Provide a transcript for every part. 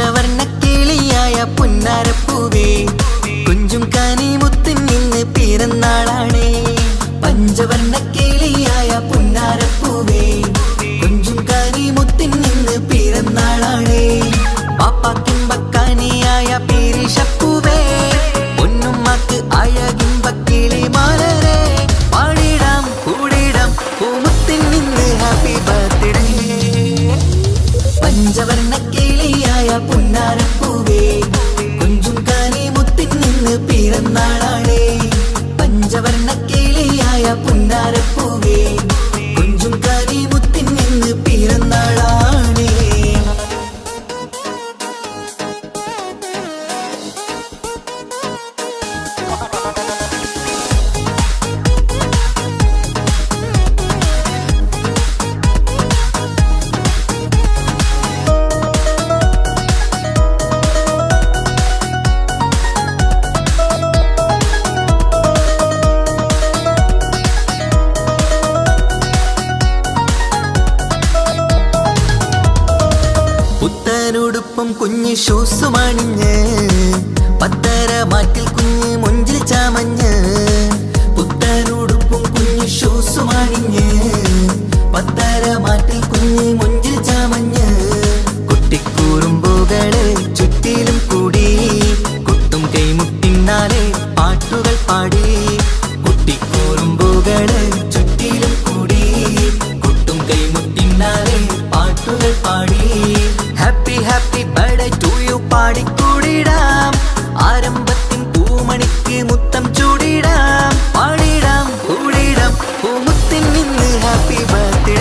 പഞ്ചവർണ്ണക്കിളിയായ പുന്നാരപ്പൂവേ, കുഞ്ചും കനിമുത്തിൻ ഇന്ന് പിറന്നാളാണേ. പഞ്ചവർണ്ണക്കിളിയായ പുന്നാരപ്പൂവേ, കുഞ്ചും കനിമുത്തിൻ ഇന്ന് പിറന്നാളാണേ. പാപ്പാക്കിമ്പക്കാനിയായ പേരിഷപ്പൂവേ, പൊന്നുമ്മക്ക് അഴകിമ്പക്കിളി മാലരേ. പാടിടാം കൂടിടാം പൂമുത്തിൻ ഇന്ന് ഹാപ്പി ബർത്ത്ഡേ. പഞ്ചവർണ്ണക്കിളിയായ പുന്നാരപ്പൂവേ, കുഞ്ചും കനിമുത്തിൻ ഇന്ന് പിറന്നാളാണേ. പഞ്ചവർണ്ണക്കിളിയായ പുന്നാരപ്പൂവേ, കുഞ്ചും കനിമുത്തിൻ ഇന്ന് പിറന്നാളാണേ. പുത്തനുടുപ്പും കുഞ്ഞ് ഷൂസുമണിഞ്ഞ്, പത്തര മാറ്റിൽ കുഞ്ഞ് മൊഞ്ചിൽ ചമഞ്ഞ്. പുത്തനുടുപ്പും കുഞ്ഞ് ഷൂസുമണിഞ്ഞ്, പത്തര മാറ്റിൽ കുഞ്ഞ് മൊഞ്ചിൽ ചമഞ്ഞ്. കുട്ടിക്കൂറുമ്പുകള് ചുറ്റിലും കൂടി, കുട്ടും കൈമുട്ടിന്നാലെ പാട്ടുകൾ പാടി. കുട്ടിക്കൂറുമ്പുകള് ചുറ്റിലും കൂടി, കുട്ടും കൈമുട്ടിന്നാലെ പാട്ടുകൾ പാടി. Happy happy birthday to you പാടിക്കൂടിടാം, ആരംഭത്തിൻ പൂമണിക്ക് മുത്തം ചൂടിടാം. പാടിടാം കൂടിടാം പൂമുത്തിൻ ഇന്ന് ഹാപ്പി ബർത്ത്ഡേ.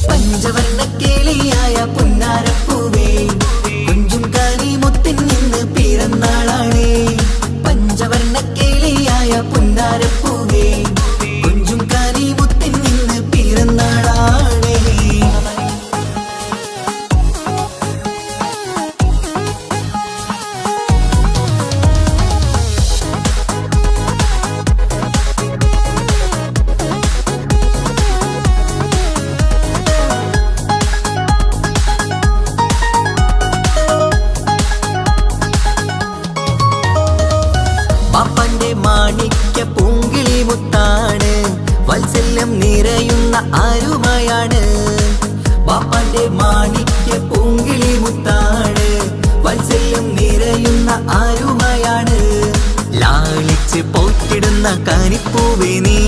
പഞ്ചവർണ്ണക്കിളിയായ പുന്നാരപ്പൂവേ, കുഞ്ചും കനിമുത്തിൻ ഇന്ന് പിറന്നാളാണേ. പഞ്ചവർണ്ണക്കിളിയായ പുന്നാരപ്പൂവേ, കുഞ്ചും കനിമുത്തിൻ ഇന്ന് പിറന്നാളാണേ. പാപ്പന്റെ മാണിക്യ പൂങ്കിളി മുത്താണ്, വാത്സല്യം നിറയുന്ന ആരുമയാണ്. പാപ്പന്റെ മാണിക്യ പൂങ്കിളി മുത്താണ്, വാത്സല്യം നിറയുന്ന ആരുമയാണ്. ലാളിച്ച് പോറ്റിടുന്ന കനിപ്പൂവേ നീ,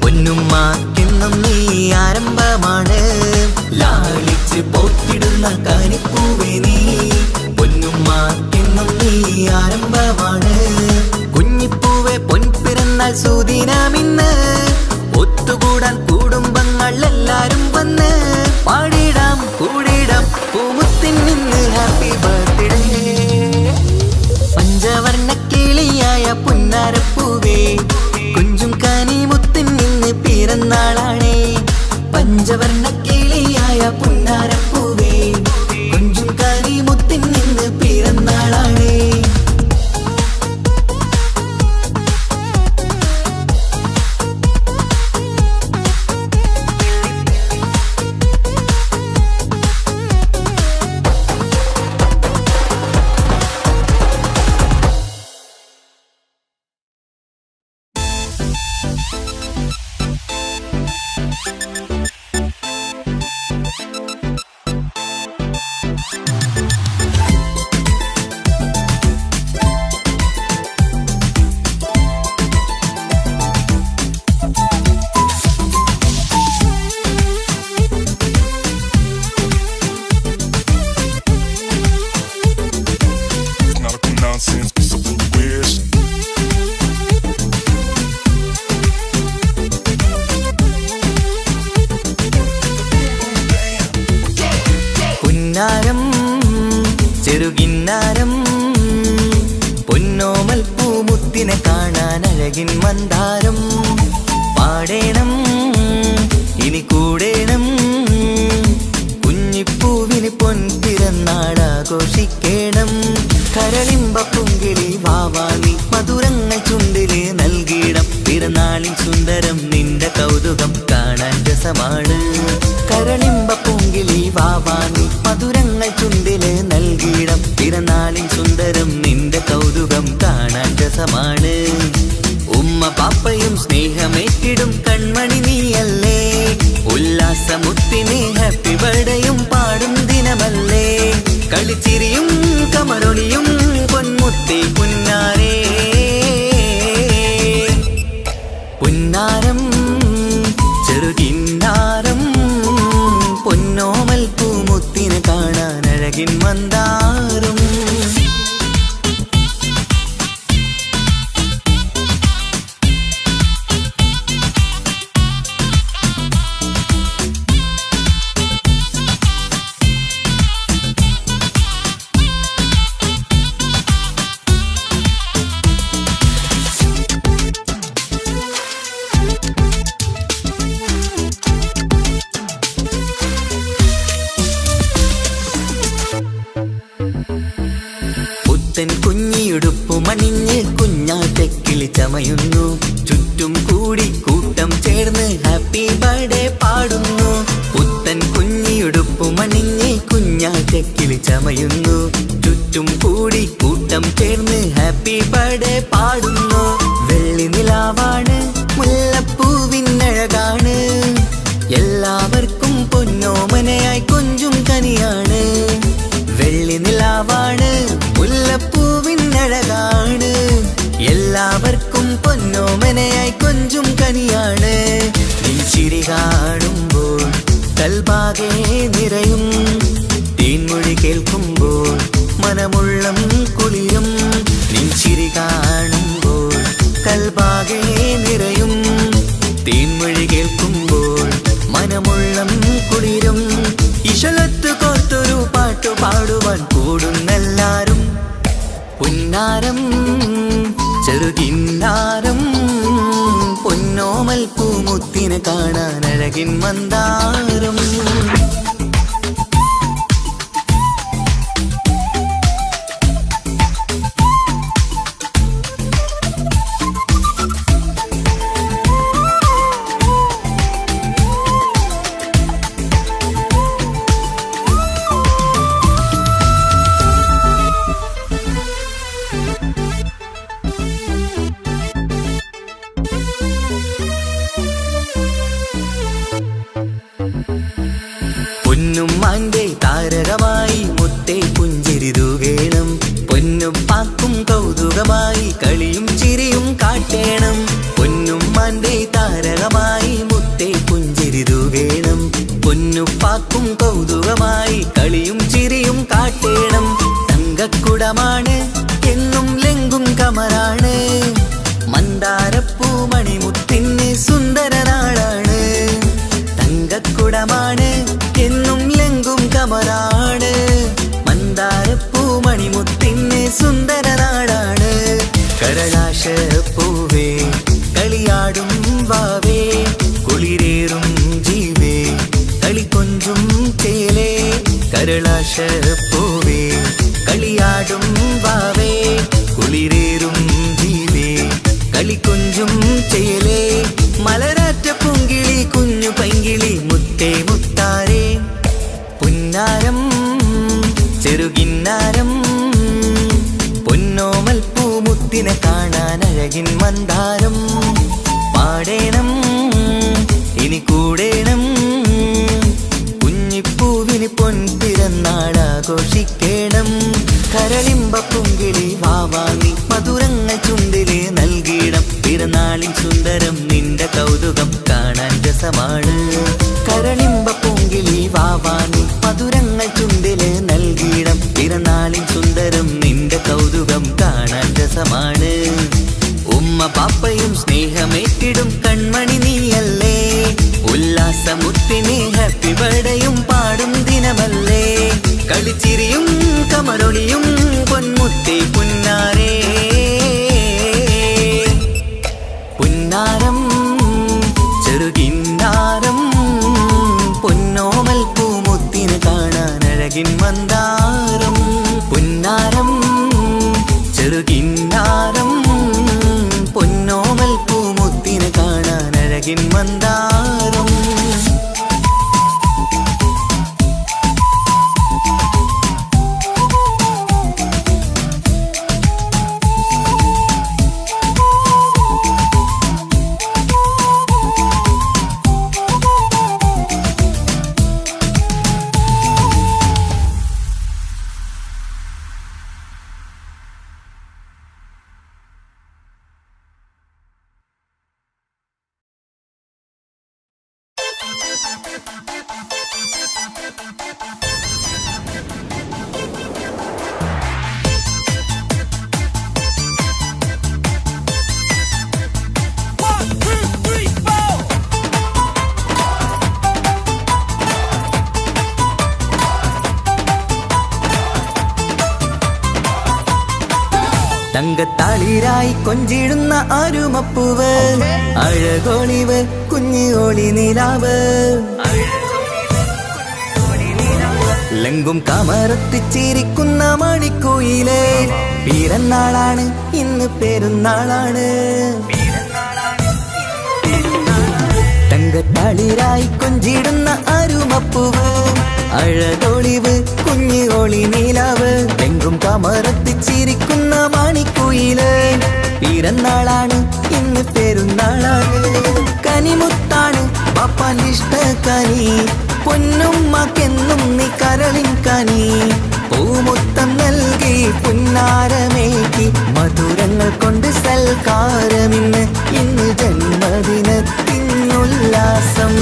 പൊന്നുമ്മാക്കെന്നും നീ ആരംഭമാണ്. ലാളിച്ച് പോറ്റിടുന്ന കനിപ്പൂവേ നീ, പൊന്നുമ്മാക്കെന്നും നീ ആരംഭമാണ്. കുഞ്ഞിപ്പൂവെ പൊൻപിറന്നാൾ സുദിനമിന്ന്, ഒത്തുകൂടാൻ കുടുംബങ്ങൾ എല്ലാരും വന്ന്. പാടിടാം കൂടിടാം പൂമുത്തിൻ ഇന്ന് ഹാപ്പി ബർത്ത്ഡേ. പഞ്ചവർണ്ണക്കിളിയായ പുന്നാരപ്പൂവേ, കുഞ്ചും കനിമുത്തിൻ ഇന്ന് പിറന്നാളാണേ. പഞ്ചവർണ്ണക്കിളിയായ പുന്നാരപ്പൂവേ, കുഞ്ചും കനിമുത്തിൻ ഇന്ന് പിറന്നാളാണേ. പുന്നാരം ചെറുകിന്നാരം പൊന്നോമൽ പൂമുത്തിനെ കാണാൻ അഴകിൻ മന്ദാരം പാടേണം ഇനി കൂടേണം കുഞ്ഞിപ്പൂവിന് പൊൻപിറന്നാളാഘോഷിക്കേണം കരളിമ്പ പുങ്കിളി വാവാനി മധുരങ്ങൾ ചുണ്ടില് നൽകിയിടം പിറന്നാളിൻ സുന്ദരം നിന്റെ കൗതുകം കാണാൻ രസമാണ് കരളിമ്പ പുങ്കിളി വാവാനി മധുരങ്ങൾ ചുണ്ടില് നൽകിയിടം പിറന്നാളിൻ സുന്ദരം നിന്റെ കൗതുകം കാണാൻ രസമാണ് ഉമ്മ പാപ്പയും സ്നേഹമേറ്റിടും കൺമണി നീയല്ലേ ഉല്ലാസമുത്തിനെ ഹാപ്പി ബർത്ത്ഡേയും പാടും ദിനമല്ലേ കളിച്ചിരിയും കമലൊളിയും പൊന്മുത്തി പുന്നാരേ പുന്നാരം ചെറുകിന്നാരം പൊന്നോമൽ പൂമുത്തിനെ കാണാൻ അഴകിൻ മന്ദാരം കുഞ്ഞിയുടുപ്പുമണിഞ്ഞ് കുഞ്ഞാറ്റക്കിളി ചമയുന്നു ചുറ്റും കൂടി കൂട്ടം ചേർന്ന് ഹാപ്പി ബർത്ത്ഡേ പാടുന്നു പുത്തൻ കുഞ്ഞിയുടുപ്പുമണിഞ്ഞ് കുഞ്ഞാറ്റക്കിളി ചമയുന്നു ചുറ്റും കൂടി കൂട്ടം ചേർന്ന് ഹാപ്പി ബർത്ത്ഡേ പാടുന്നു വെള്ളി നിലാവാണ് മുല്ലപ്പൂവിനഴകാണ് എല്ലാവർക്കും പൊന്നോമനയായി കൊഞ്ചും കനിയാണ് വെള്ളി നിലാവാണ് മുല്ലപ്പൂവിനഴകാണ് എല്ലാവർക്കും പൊന്നോമനയായി കൊഞ്ചും കനിയാണ് നീ ചിരി കാണുമ്പോൾ കൽബാകെ നിറയും തേൻമൊഴി കേൾക്കുമ്പോൾ മനമുള്ളം കുളിരും നീ ചിരി കാണുമ്പോൾ കൽബാകെ നിറയും തേൻമൊഴി കേൾക്കുമ്പോൾ മനമുള്ളം കുളിരും ഇശലത്ത് കോർത്തൊരു പാട്ടു പാടുവാൻ കൂടുന്നെല്ലാരും പുന്നാരം ചെറുകിന്നാരം പൊന്നോമൽ പൂമുത്തിനെ കാണാൻ അഴകിൻ മന്ദാരം പൊന്നുമ്മാന്റെ താരകമായി മുത്തേ പുഞ്ചിരി തൂകേണം പൊന്നുപ്പാക്കും കൗതുകമായി കളിയും ചിരിയും കാട്ടേണം പൊന്നുമ്മാന്റെ താരകമായി മുത്തേ പുഞ്ചിരി തൂകേണം പൊന്നുപ്പാക്കും കൗതുകമായി കളിയും ചിരിയും കാട്ടേണം തങ്കക്കുടമാണ് എന്നും ലെങ്കും കമറാണ് മന്ദാരപ്പൂമണിമുത്തിന് സുന്ദരനാളാണ് തങ്കക്കുടമാണ് എന്നും ലെങ്കും കമറാണ് മന്ദാരപ്പൂമണിമുത്തിന് സുന്ദരനാളാണ് കരളാശ പൂവേ കളിയാടും വാവേ കുളിരേറും ജീവേ കളിക്കൊഞ്ചും ചേലേ കരളാശ പൂവേ കളിയാടും വാവേ കുളിരേറും ജീവേ കളിക്കൊഞ്ചും ചേലേ മലരാറ്റ പൂങ്കിളി കുഞ്ഞു പൈങ്കിളി മുത്തേ മുത്താരേ പുന്നാരം ചെറുകിന്നാരം പൊന്നോമൽ പൂമുത്തിനെ കാണാൻ അഴകിൻ മന്ദാരം പാടേണം ഇനി കൂടേണം കുഞ്ഞിപ്പൂവിന് പൊൻപിറന്നാളാഘോഷിക്കേണം കരളിമ്പ പുങ്കിളി വാവാനി മധുരങ്ങൾ ചുണ്ടില് നൽകിയിടം പിറന്നാളിൻ സുന്ദരം നിന്റെ കൗതുകം കാണാൻ രസമാണ് കരളിമ്പ പുങ്കിളി വാവാനി മധുരങ്ങൾ ചുണ്ടില് നൽകിയിടം പിറന്നാളിൻ സുന്ദരം നിന്റെ കൗതുകം കാണാൻ രസമാണ് ഉമ്മ പാപ്പയും സ്നേഹമേറ്റിടും കൺമണി നീയല്ലേ ഉല്ലാസമുത്തിനെ ഹാപ്പി ബർത്ത്ഡേയും പാടും ദിനമല്ലേ അഴകിൻ മന്ദാരം. തങ്കത്താളിരായി കൊഞ്ചിടുന്ന അരുമപ്പൂവ്, അഴകോളിവ് കുഞ്ഞു ഓളി നിലാവ്. ലങ്കും കമറത്തിച്ചിരിക്കുന്ന മണിക്കുയിലേ, പിറന്നാളാണ് ഇന്ന് പെരുന്നാളാണ്. തങ്കത്താളിരായി കൊഞ്ചിടുന്ന അരുമപ്പൂവ്, അഴകോളിവ് കുഞ്ഞു ഓളി നിലാവ്. എങ്കും കമറത്തിച്ചിരിക്കുന്ന മണിക്കുയില്, പിറന്നാളാണ് ഇന്ന് പെരുന്നാളാണ്. കനിമുത്താണ് പാപ്പാന്റെ ഇഷ്ടക്കനി, പൊന്നുമ്മക്കെന്നും നീ കരളിൻ കനി. പൂമുത്തം നൽകി പുന്നാരമേകി, മധുരങ്ങൾ കൊണ്ട് സൽക്കാരമിന്ന്. ഇന്ന് ജന്മദിനത്തിനുല്ലാസം.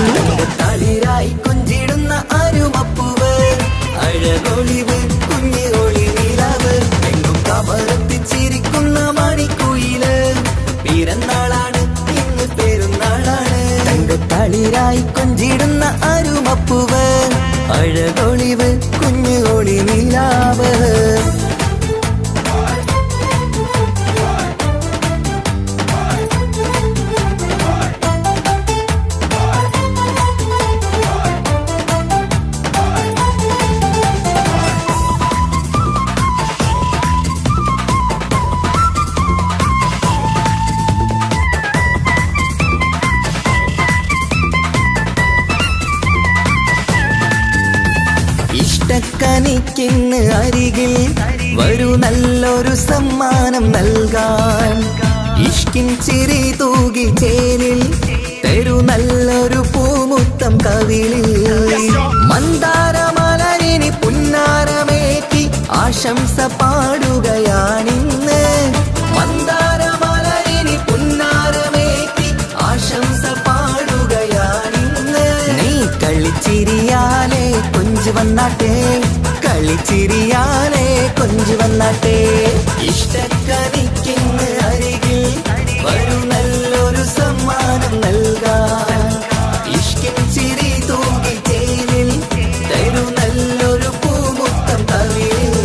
തളിരായി കൊഞ്ചിടുന്ന അരുമപ്പൂവ്, അഴകൊളിവ് കുഞ്ഞു ഒളി നിലാവ്. എങ്കും കമറത്തിച്ചിരിക്കുന്ന മണിക്കുയില്, പിറന്നാളാണ് ഇന്ന് പെരുന്നാളാണ്. തങ്കത്തളിരായി കൊഞ്ചിടുന്ന അരുമപ്പൂവ്, അഴകൊളിവ് കുഞ്ഞു ഒളി നിലാവ്. ഇഷ്ടക്കനിക്കിന്ന് അരികിൽ വരൂ, നല്ലൊരു സമ്മാനം നൽകാൻ. ഇഷ്കിൻ ചിരി തൂകി ചേലിൽ തരൂ, നല്ലൊരു പൂമുത്തം കവിളിൽ. മന്ദാരമലരിനി പുന്നാരമേറ്റി ആശംസ പാടുകയാണിന്ന്. മന്ദാരമലരിനി പുന്നാരമേറ്റി ആശംസ പാടുകയാണിന്ന്. നീ കളിച്ചിരിയാലേ കൊഞ്ചു വന്നാട്ടെ, കളിച്ചിരിയാലേ കൊഞ്ചു വന്നാട്ടെ. ഇഷ്ടക്കനിക്കിന്ന് അരികിൽ വരൂ, നല്ലൊരു സമ്മാനം നൽകാൻ. ഇഷ്കിൻ ചിരി തൂകി ചേലിൽ തരൂ, നല്ലൊരു പൂമുത്തം കവിളിൽ.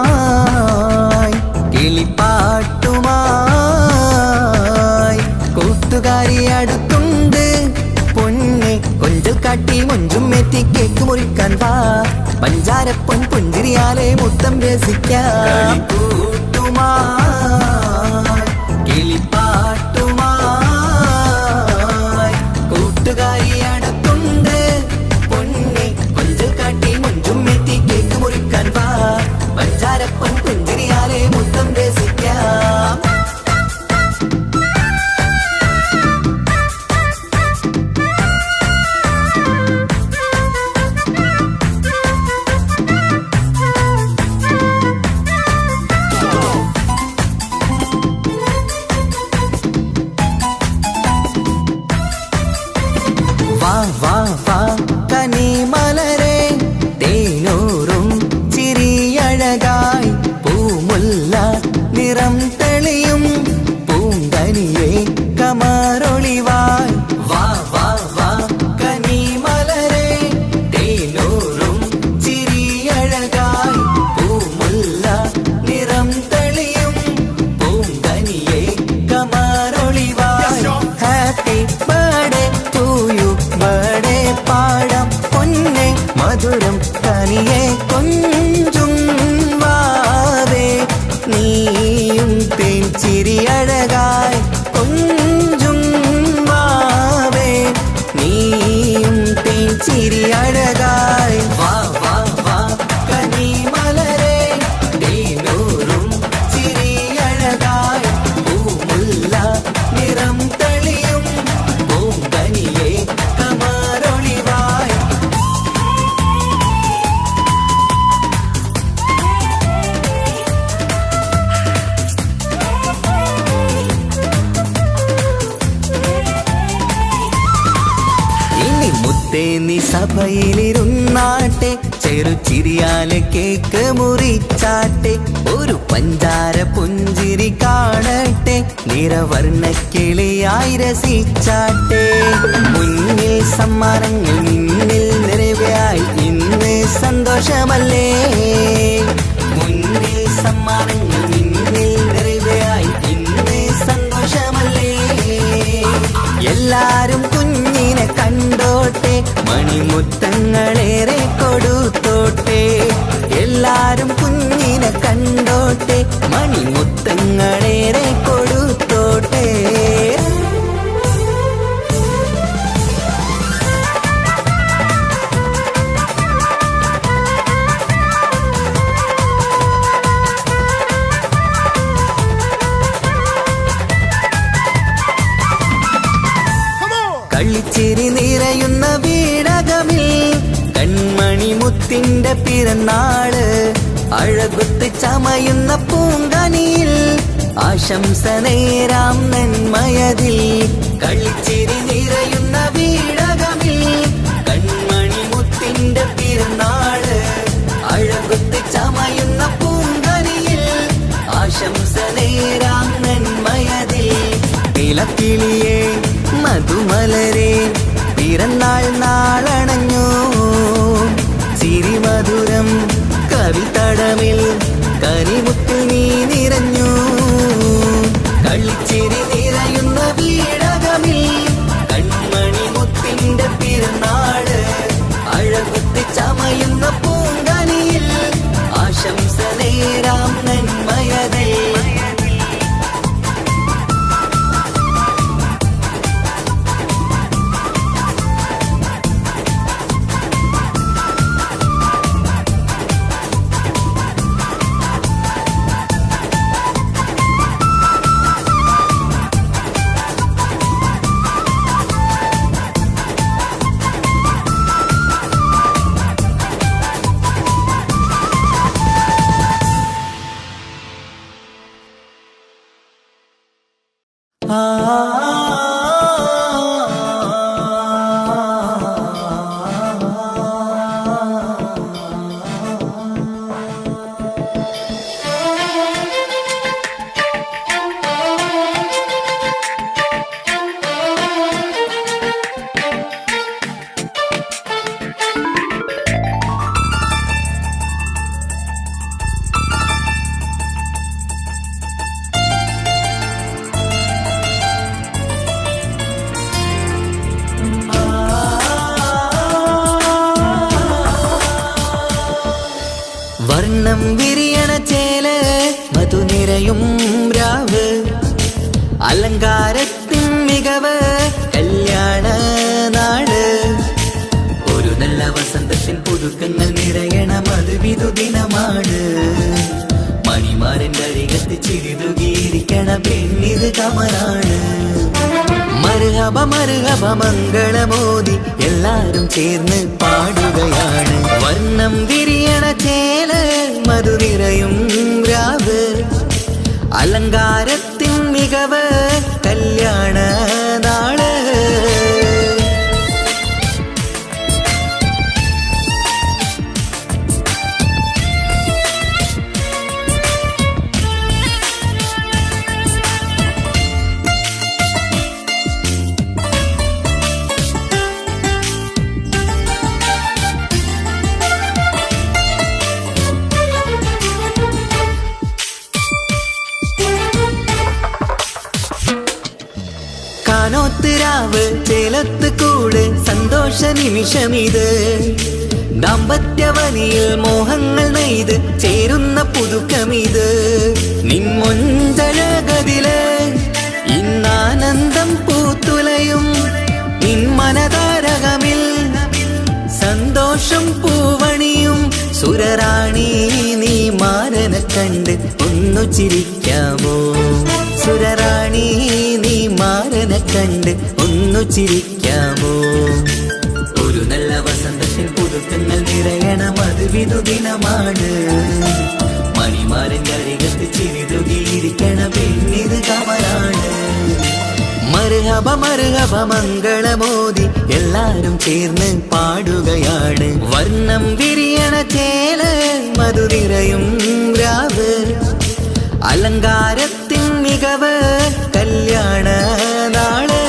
കളിക്കൂട്ടുമായി കിളിപ്പാട്ടുമായി കൂട്ടുകാരി അടുത്തുണ്ട്. പൊന്നെ കൊഞ്ചൽ കാട്ടി മൊഞ്ചും മേറ്റി കേക്ക് മുറിക്കാൻ വാ. പഞ്ചാരപ്പൊൻ പുഞ്ചിരിയാലെ മുത്തം രസിക്കാം. കളിക്കൂട്ടുമായി കിളിപ്പാട്ടുമായി കൂട്ടുകാരി അടുത്തുണ്ട്. പൊന്നെ കൊഞ്ചൽ കാട്ടി മൊഞ്ചും മേറ്റി കേക്ക് മുറിക്കാൻ വാ. പഞ്ചാരപ്പൊൻ പുഞ്ചിരിയാലെ മുത്തം രസിക്കാം. വാ വാ വാ കനിമലരെ, തേനൂറും ചിരിയഴകായി. പൂമുല്ല നിറം തെളിയും പൂങ്കനിയെ കമറൊളിവായി. വാ വാ വാ കനിമലരെ, തേനൂറും ചിരിയഴകായി. സഭയിലിരുന്നാട്ടെ, ചെറുചിരിയാല് കേക്ക് മുറിച്ചാട്ടെ, ഒരു പഞ്ചാര പുഞ്ചിരി കാണട്ടെ, നിറവർണ്ണക്കിളിയായി രസിച്ചാട്ടെ. മുന്നിൽ സമ്മാനങ്ങൾ നിന്നിൽ നിറവായി ഇന്ന് സന്തോഷമല്ലേ, മുന്നിൽ സമ്മാനങ്ങൾ നിന്നിൽ നിറവായി ഇന്ന് സന്തോഷമല്ലേ. എല്ലാരും കുഞ്ഞിനെ കണ്ടോട്ടെ, മണിമുത്തങ്ങളേറെ കൊടുത്തോട്ടെ. എല്ലാരും കുഞ്ഞിനെ കണ്ടോട്ടെ, മണിമുത്തങ്ങളേറെ കൊടുത്തോട്ടെ. കളിച്ചിരി നിറയുന്ന വീടകമിൽ കൺമണി മുത്തിന്റെ പിറന്നാള്, അഴകുത്ത് ചമയുന്ന പൂങ്കനിയിൽ ആശംസ നേരാം നന്മയതിൽ. കളിച്ചിരി നിറയുന്ന വീടകമിൽ കൺമണി മുത്തിന്റെ പിറന്നാള്, അഴകുത്ത് ചമയുന്ന പൂങ്കനിയിൽ ആശംസ നേരാം നന്മയതിൽ. നിലക്കിളിയേ മധുമലരെ പിറന്നാൾ നാളണഞ്ഞു, ചിരിമധുരം കവിതടമിൽ കനിമുത്തിൽ നീ നിറഞ്ഞു. കളിച്ചിരി നിറയുന്ന വീടകമിൽ കൺമണി മുത്തിന്റെ പിറന്നാള്, അഴകുത്തി ചമയുന്ന പൂങ്കനിയിൽ ആശംസ നേരാം നന്മയതേ. വർണ്ണം വിരിയണ ചേല് മധുനിരയും രാവ്, അലങ്കാരത്തിൻ മികവ് കല്യാണ നാട്. ഒരു നല്ല വസന്തത്തിൻ പുതുക്കങ്ങൾ നിറയണ മധുവിധു ദിനമാണ്. മണിമാരന്റെ അരികത്ത് ചിരിതുകീരിക്കണ പെണ്ണിത് കമലാണ്. മർഹബ മർഹബ മംഗളമോദി എല്ലാരും ചേർന്ന് പാടുകയാണ്. വർണ്ണം വിരിയണ ചേല് മധുനിരയും രാവ്, അലങ്കാരത്തിൻ മികവ് കല്യാണ നാള്. കാനോത്തിരാവ് ചേലത്ത് കൂട് സന്തോഷ നിമിഷമിത്. ദാമ്പത്യവനിയിൽ മോഹങ്ങൾ നെയ്ത് ചേരുന്ന പുതുക്കമിത്. നിൻമൊഞ്ചഴകതില് ഇന്നാനന്ദം പൂത്തുലയും, നിൻ മനതാരകമിൽ സന്തോഷം പൂവണിയും. സുരറാണി നീ മാരനെ കണ്ട് ഒന്നു ചിരിക്കാമോ, സുരറാണി നീ മാരനെ കണ്ട് ഒന്നു ചിരിക്കാമോ. ഒരു നല്ല വസന്തത്തിൽ പുതുക്കങ്ങൾ നിറയണ മധുവിധു ദിനമാണ്. മണിമാരന്റെ അരികത്ത് ചിരിതുകീരിക്കണ പെണ്ണിത് കമലാണ്. മർഹബ മർഹബ മംഗളമോദി എല്ലാ എല്ലാരും ചേർന്ന് പാടുകയാണ്. വർണ്ണം വിരിയണ ചേല മധുനിറയും രാവ്, അലങ്കാരത്തിൻ മികവ് കല്യാണ നാള്.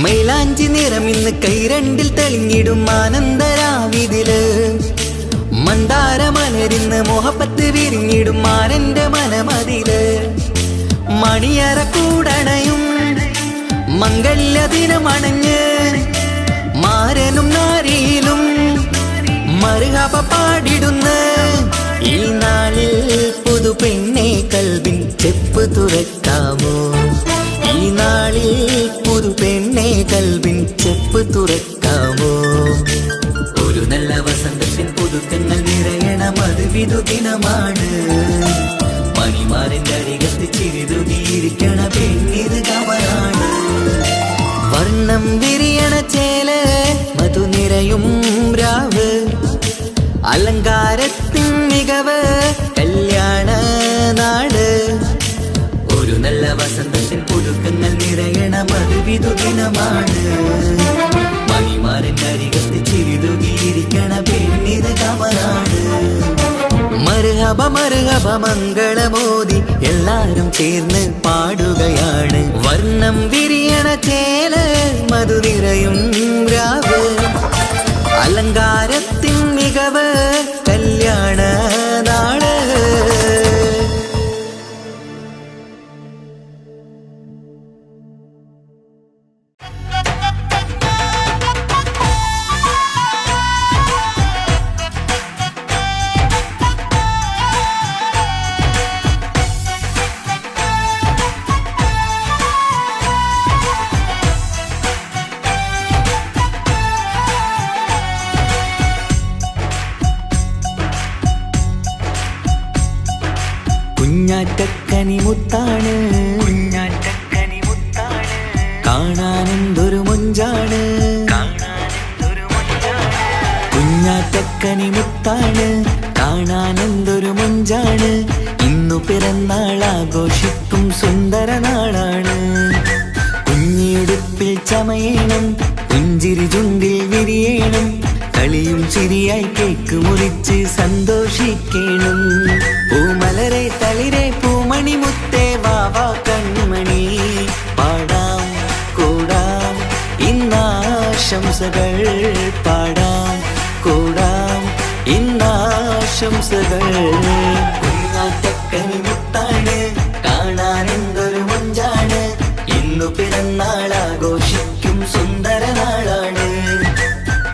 മൈലാഞ്ചി നിറമിന്ന് കൈരണ്ടിൽ തെളിഞ്ഞിടും ആനന്ദരാവിതില്, മന്ദാരമലരിന്ന് മുഹബത്ത് വിരിഞ്ഞിടും മാനന്റെ മനമതില്. മണിയറ കൂടണയും മംഗല്യദിനമണഞ്ഞ് മാരനും നാരിയിലും മറുഹബ പാടിടുന്ന ഈ നാളിൽ പുതു പെണ്ണെ കൽവിൻ ചെപ്പ് തുറക്കാമോ? ഈ നാളിൽ പുതു പെണ്ണെ കൽവിൻ ചെപ്പ് തുറക്കാമോ? ഒരു നല്ല വസന്തത്തിൻ പുതുക്കങ്ങൾ നിറയണം, അത് വിധുദിനമാണ്. മണിമാരന്റെ അരികത്ത് ചിരിതുകിയിരിക്കണ പെണ്ണിത് കമലാണ്. വർണ്ണം വിരിയണ ചേല മധുനിറയും രാവ്, അലങ്കാരത്തിൻ മികവ് കല്യാണ നാട്. ഒരു നല്ല വസന്തത്തിൻ പുതുക്കങ്ങൾ നിറയണം, അത് വിധുദിനമാണ്. മണിമാരന്റെ അരികത്ത് ചിരിതുകിയിരിക്കണ പെണ്ണിത് കമലാണ്. മർഹബ മർഹബ മംഗളമോദി എല്ലാരും ചേർന്ന് പാടുകയാണ്. വർണ്ണം വിരിയണ ചേല മധുനിറയും രാവ്, അലങ്കാരത്തിൻ മികവ് കല്യാണ നാള്. കുഞ്ഞാറ്റക്കനി മുത്താണ്, കുഞ്ഞാറ്റക്കനി മുത്താണ്, കാണാനെന്തൊരു മൊഞ്ചാണ്, കാണാനെന്തൊരു മൊഞ്ചാണ്. കുഞ്ഞാറ്റക്കനി മുത്താണ്, കാണാനെന്തൊരു മൊഞ്ചാണ്. ഇന്നു പിറന്നാൾ ആഘോഷിക്കും സുന്ദര നാളാണ്. കുഞ്ഞിയുടുപ്പിൽ ചമയണം, പുഞ്ചിരി ചുണ്ടിൽ വിരിയണം, കളിയും ചിരിയായി കേക്ക് മുറിച്ച് സന്തോഷിക്കണം. പൂമലരെ തളിരെ പൂമണി മുത്തേ വാവാ കൺമണി, പാടാം കൂടാം ഇന്നാശംസകൾ, പാടാം കൂടാം ഇന്നാശംസകൾ. കുഞ്ഞാറ്റക്കനി മുത്താണ്, കാണാനെന്തൊരു മൊഞ്ചാണ്. ഇന്നു പിറന്നാൾ ആഘോഷിക്കും സുന്ദര നാളാണ്.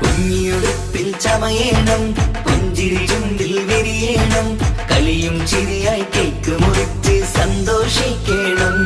കുഞ്ഞിയുടുപ്പിൽ ചമയണം, പുഞ്ചിരി ചുണ്ടിൽ വിരിയണം, കളിയും ചിരിയായി കേക്ക് മുറിച്ച് സന്തോഷിക്കണം.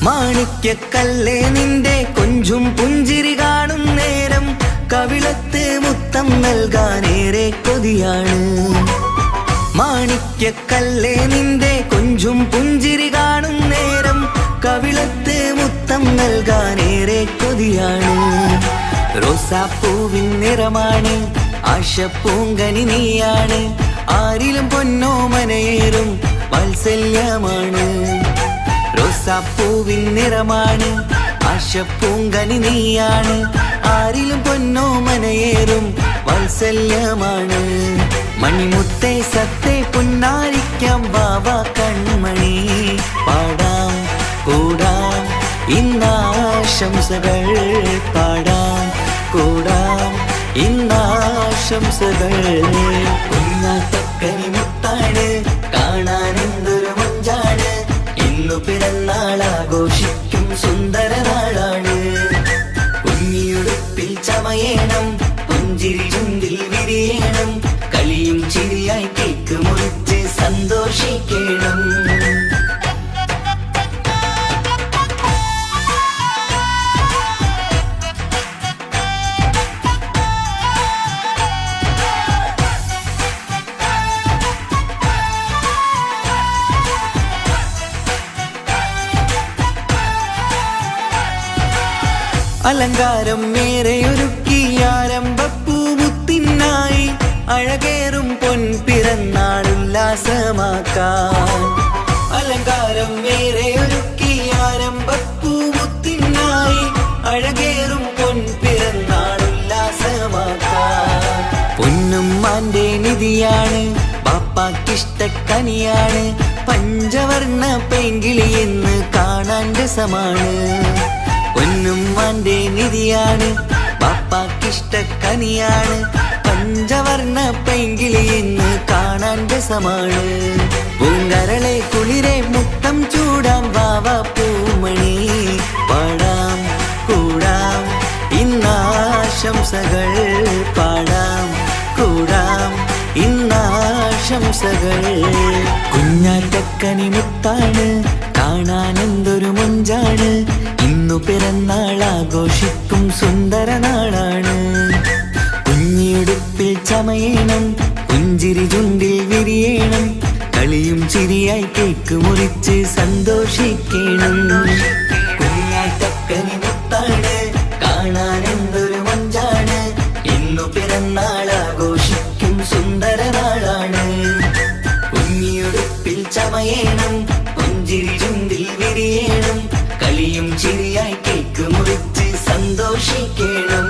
മാണിക്യക്കല്ലേ നിന്റെ കൊഞ്ചും പുഞ്ചിരി കാണും നേരം, കവിളത്ത് മുത്തം നൽകാനേറെ കൊതിയാണ്. മാണിക്യക്കല്ലേ നിന്റെ കൊഞ്ചും പുഞ്ചിരി കാണും നേരം, കവിളത്ത് മുത്തം നൽകാനേറെ കൊതിയാണ്. റോസാപ്പൂവിൻ നിറമാണ്, ആശപ്പൂങ്കനി നീയാണ്, ആരിലും പൊന്നോമനയേറും വാത്സല്യമാണ്. റോസാപ്പൂവിൻ നിറമാണ്, ആശപ്പൂങ്കനി നീയാണ്, ആരിലും പൊന്നോമനയേറും വാത്സല്യമാണ്. മണിമുത്തേ സത്തേ പുന്നാരിക്കാം വാവ കൺമണി. പാടാം കൂടാം ഇന്നാശംസകൾ, പാടാം കൂടാം ഇന്നാശംസകൾ. കുഞ്ഞാത്തക്കനി മുത്താണ്, കാണാൻ എന്തൊരു മഞ്ചാണ്. ഇന്നു പിറന്നാൾ ആഘോഷിക്കും സുന്ദര നാളാണ്. കുഞ്ഞിയുടുപ്പിൽ ചമയേണം, പുഞ്ചിരി ചുണ്ടിൽ വിരിയണം. കളിയും ചിരിയായി കേക്ക് മുറിച്ച് സന്തോഷിക്കണം. അലങ്കാരം മേരെയൊരുക്കി ആരംഭപ്പൂമുത്തിനായി അഴകേറും പൊൻപിറന്നാൾ ഉല്ലാസമാക്കാൻ. അലങ്കാരം മേരെയൊരുക്കി ആരംഭപ്പൂമുത്തിനായി അഴകേറും പൊൻപിറന്നാൾ ഉല്ലാസമാക്കാൻ. പൊന്നുമ്മാന്റെ നിധിയാണ്, പാപ്പാക്കിഷ്ടക്കനിയാണ്. പഞ്ചവർണ്ണ പെങ്കിളി എന്ന് കാണാൻ രസമാണ്. പൊന്നുമ്മാന്റെ നിധിയാണ്, പാപ്പാക്കിഷ്ടക്കനിയാണ്. പഞ്ചവർണ്ണ പെങ്കിളി എന്ന് കാണാൻ രസമാണ്. പൂങ്കരളെ കുളിരെ മുത്തം ചൂടാം വാവ പൂമണി. പാടാം കൂടാം ഇന്നാശംസകൾ, പാടാം കൂടാം ഇന്നാശംസകൾ. കുഞ്ഞാറ്റക്കനി മുത്താണ്, കാണാൻ എന്തൊരു മൊഞ്ചാണ്. ഇന്നു പിറന്നാൾ ആഘോഷിക്കും സുന്ദര നാളാണ്. കുഞ്ഞിയുടുപ്പിൽ ചമയേണം, പുഞ്ചിരി ചുണ്ടിൽ വിരിയണം. കളിയും ചിരിയായി കേക്ക് മുറിച്ച് സന്തോഷിക്കണം. കുഞ്ഞാറ്റക്കനി മുത്താണ്, കാണാൻ എന്തൊരു മഞ്ചാണ്. ഇന്നു പിറന്നാൾ ആഘോഷിക്കും സുന്ദര നാളാണ്. കുഞ്ഞിയുടുപ്പിൽ ചമയേണം, പുഞ്ചിരി ചുണ്ടിൽ വിരിയണം. കളിയും ചിരിയായി കേക്ക് മുറിച്ച് സന്തോഷിക്കണം.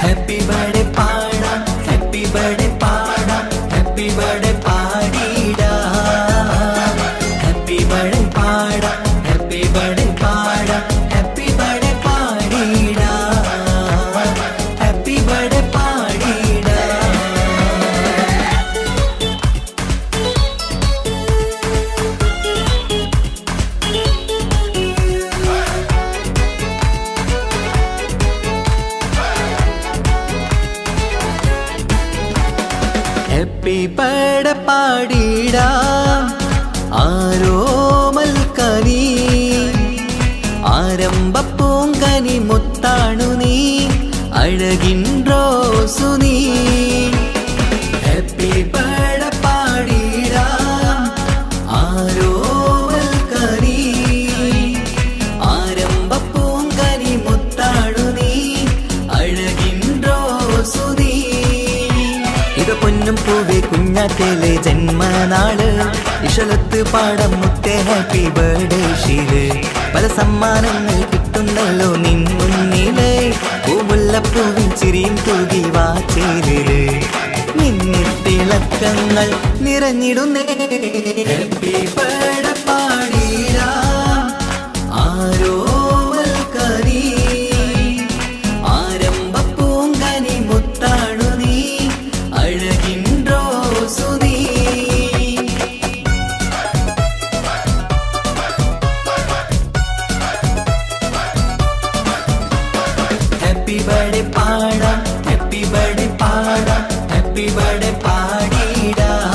ഹാപ്പി ബർത്ത്ഡേ പാടാം, ഹാപ്പി ബർത്ത്ഡേ പാടാം, ഹാപ്പി ബർത്ത്ഡേ പാടിടാം. ഹാപ്പി ബർത്ത്ഡേ പാടാം, ഹാപ്പി ബർത്ത്ഡേ പാടാം, ഹാപ്പി ബർത്ത്ഡേ പാടിടാം. ഹാപ്പി ബർത്ത്ഡേ പാടിടാം. ഹാപ്പി ബർത്ത്ഡേ പാടിടാം ആരോമൽക്കനി. ആരംഭപ്പൂങ്കനി മുത്താണു നീ, അഴകിൻ റോസു നീ. ഹാപ്പി ബർത്ത്ഡേ പാടിടാം ആരോമൽക്കനി. ആരംഭപ്പൂങ്കനി മുത്താണു നീ, അഴകിൻ റോസു നീ. ഇത് പൊന്നും പൂവേ കുഞ്ഞാറ്റേലെ ജന്മനാള്. ഇഷലത്ത് പാടം മുത്തേ ഹാപ്പി ബർത്ത്ഡേ ഷീല്. പല സമ്മാനങ്ങൾ കിട്ടുന്നല്ലോ നിൻ മുന്നില്. പൂമുല്ലപ്പൂവിൻ ചിരിയും തൂകി വാച്ചേരില്. മിന്നിത്തിളക്കങ്ങൾ നിറഞ്ഞിടുന്നേ. ഹാപ്പി ബർത്ത്ഡേ പാടിടാം ആരോമൽക്കനി. ആരംഭപ്പൂങ്കനി മുത്താണു നീ, അഴകിൻ റോസു നീ. ഹാപ്പി ബർത്ത്ഡേ പാടാം, ഹാപ്പി ബർത്ത്ഡേ പാടാം, ഹാപ്പി ബർത്ത്ഡേ പാടിടാം.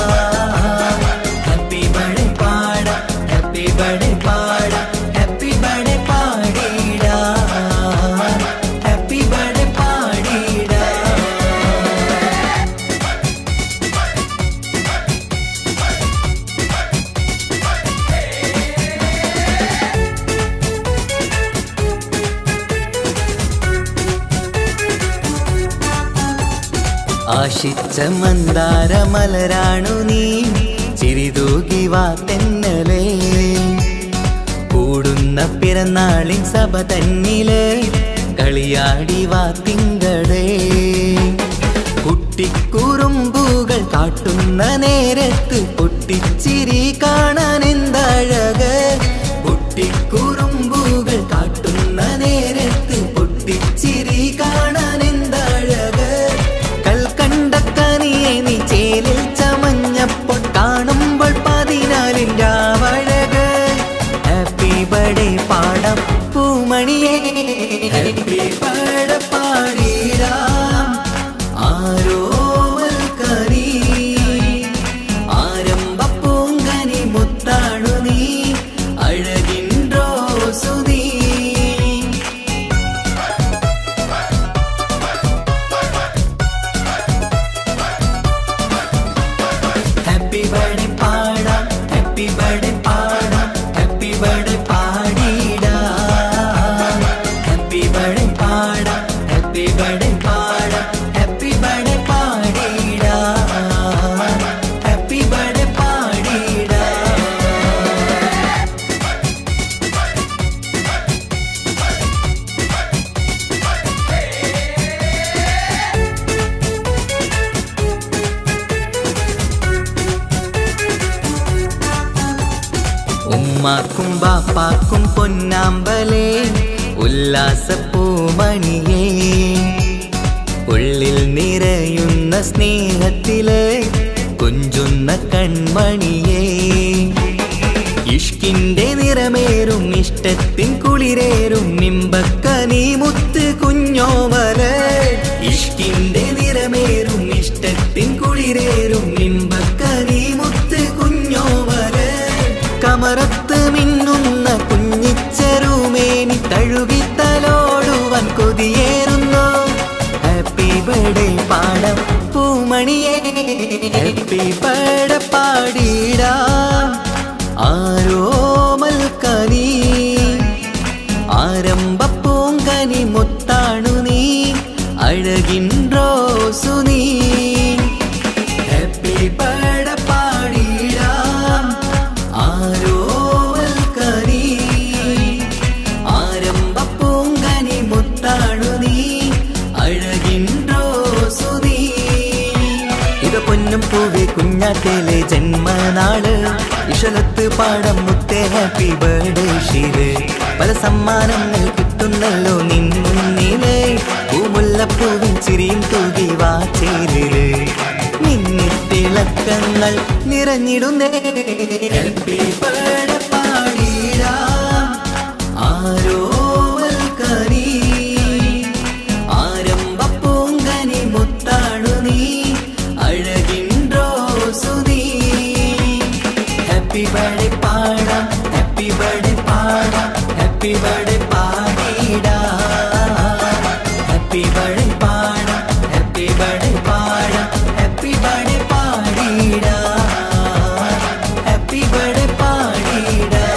ഹാപ്പി ബർത്ത്ഡേ പാടാം, ഹാപ്പി ബർത്ത്ഡേ പാടാം, ഹാപ്പി ബർത്ത്ഡേ പാടിടാം. ഹാപ്പി ബർത്ത്ഡേ പാടിടാം. ആശിച്ച മന്ദാരമലരാണു നീ, ചിരിതൂകി വാ തെന്നലേ, കൂടുന്ന പിറന്നാളിൻ സഭ തന്നില് കളിയാടി വാ തിങ്കളേ. കുട്ടിക്കുറുമ്പുകൾ കാട്ടുന്ന നേരത്ത് പൊട്ടിച്ചിരി കാണാൻ എന്തഴക്. കുട്ടിക്കുറുമ്പുകൾ കാട്ടുന്ന നേരത്ത് പൊട്ടിച്ചിരി കാണാൻ എന്തഴക്. കൽക്കണ്ടക്കനിയെ നീ ചേലിൽ ചമഞ്ഞപ്പോൾ കാണുമ്പോൾ 14 രാവഴക്. ഹാപ്പി ബർത്ത്ഡേ പാടാം പൂമണിയേ, ഹാപ്പി ബർത്ത്ഡേ പാടിടാം ആരോമൽക്കനി. ആരംഭ പൂങ്കനി മുത്താണു നീ, അഴകിൻ റോസു നീ. ഹാപ്പി ബർത്ത്ഡേ പാടാം, ഹാപ്പി ബർത്ത്ഡേ പാടാം, ഹാപ്പി ബർത്ത്ഡേ പാടിടാം. ഹാപ്പി ബർത്ത്ഡേ പാടാം, ഹാപ്പി ബർത്ത്ഡേ പാടാം, ഹാപ്പി ബർത്ത്ഡേ പാടിടാം. ഹാപ്പി ബർത്ത്ഡേ പാടിടാം. ഉമ്മാക്കും ബാപ്പാക്കും പൊന്നാമ്പലേ, ഉല്ലാസപ്പൂമണിയേ, ഉള്ളിൽ നിറയുന്ന സ്നേഹത്തില് കൊഞ്ചുന്ന കൺമണിയേ. ഇഷ്കിന്റെ നിറമേറും ഇഷ്ടത്തിൻ കുളിരേറും നിമ്പക്കനി മുത്ത് കുഞ്ഞോമല്. ഇഷ്കിന്റെ നിറമേറും ഇഷ്ടത്തിൻ കുളിരേറും നിമ്പക്കനി മുത്ത് കുഞ്ഞോമല്. കമറത്ത് മിന്നുന്ന കുഞ്ഞിച്ചെറുമേനി തഴുകി തലോടുവാൻ കൊതിയേറുന്നു. ഹാപ്പി ബർത്ത്ഡേ പാടാം പൂമണിയേ, ഹാപ്പി ബർത്ത്ഡേ പാടിടാം ആരോമൽക്കനി. ആരംഭ പൂങ്കനി മുത്താണു നീ, അഴകിൻ റോസു നീ. ഹാപ്പി ബർത്ത്ഡേ പാടിടാം ആരോമൽക്കനി. ആരംഭ പൂങ്കനി മുത്താണു നീ, അഴകിൻ റോസു നീ. ഇത് പൊന്നും പൂവേ കുഞ്ഞാറ്റേലെ ജന്മനാള്, ഇഷലത്ത് പാടം മുത്തേ ഹാപ്പി ബർത്ത്ഡേ ഷീല്. പല സമ്മാനങ്ങൾ കിട്ടുന്നല്ലോ നിൻ മുന്നില്, പൂമുല്ലപ്പൂവിൻ ചിരിയും തൂകി വാ ചേലില്. മിന്നിത്തിളക്കങ്ങൾ നിറഞ്ഞിടുന്നേ, ഹാപ്പി ബർത്ത്ഡേ പാടിടാം ആരോമൽക്കനി. ആരംഭ പൂങ്കനി മുത്താണു നീ, അഴകിൻ റോസു നീ. ഹാപ്പി ബർത്ത്ഡേ പാടാം, ഹാപ്പി ബർത്ത്ഡേ പാടാം, ഹാപ്പി ബർത്ത്ഡേ പാടിടാം. ഹാപ്പി ബർത്ത്ഡേ പാടാം, ഹാപ്പി ബർത്ത്ഡേ പാടാം, ഹാപ്പി ബർത്ത്ഡേ പാടിടാം. ഹാപ്പി ബർത്ത്ഡേ പാടിടാം.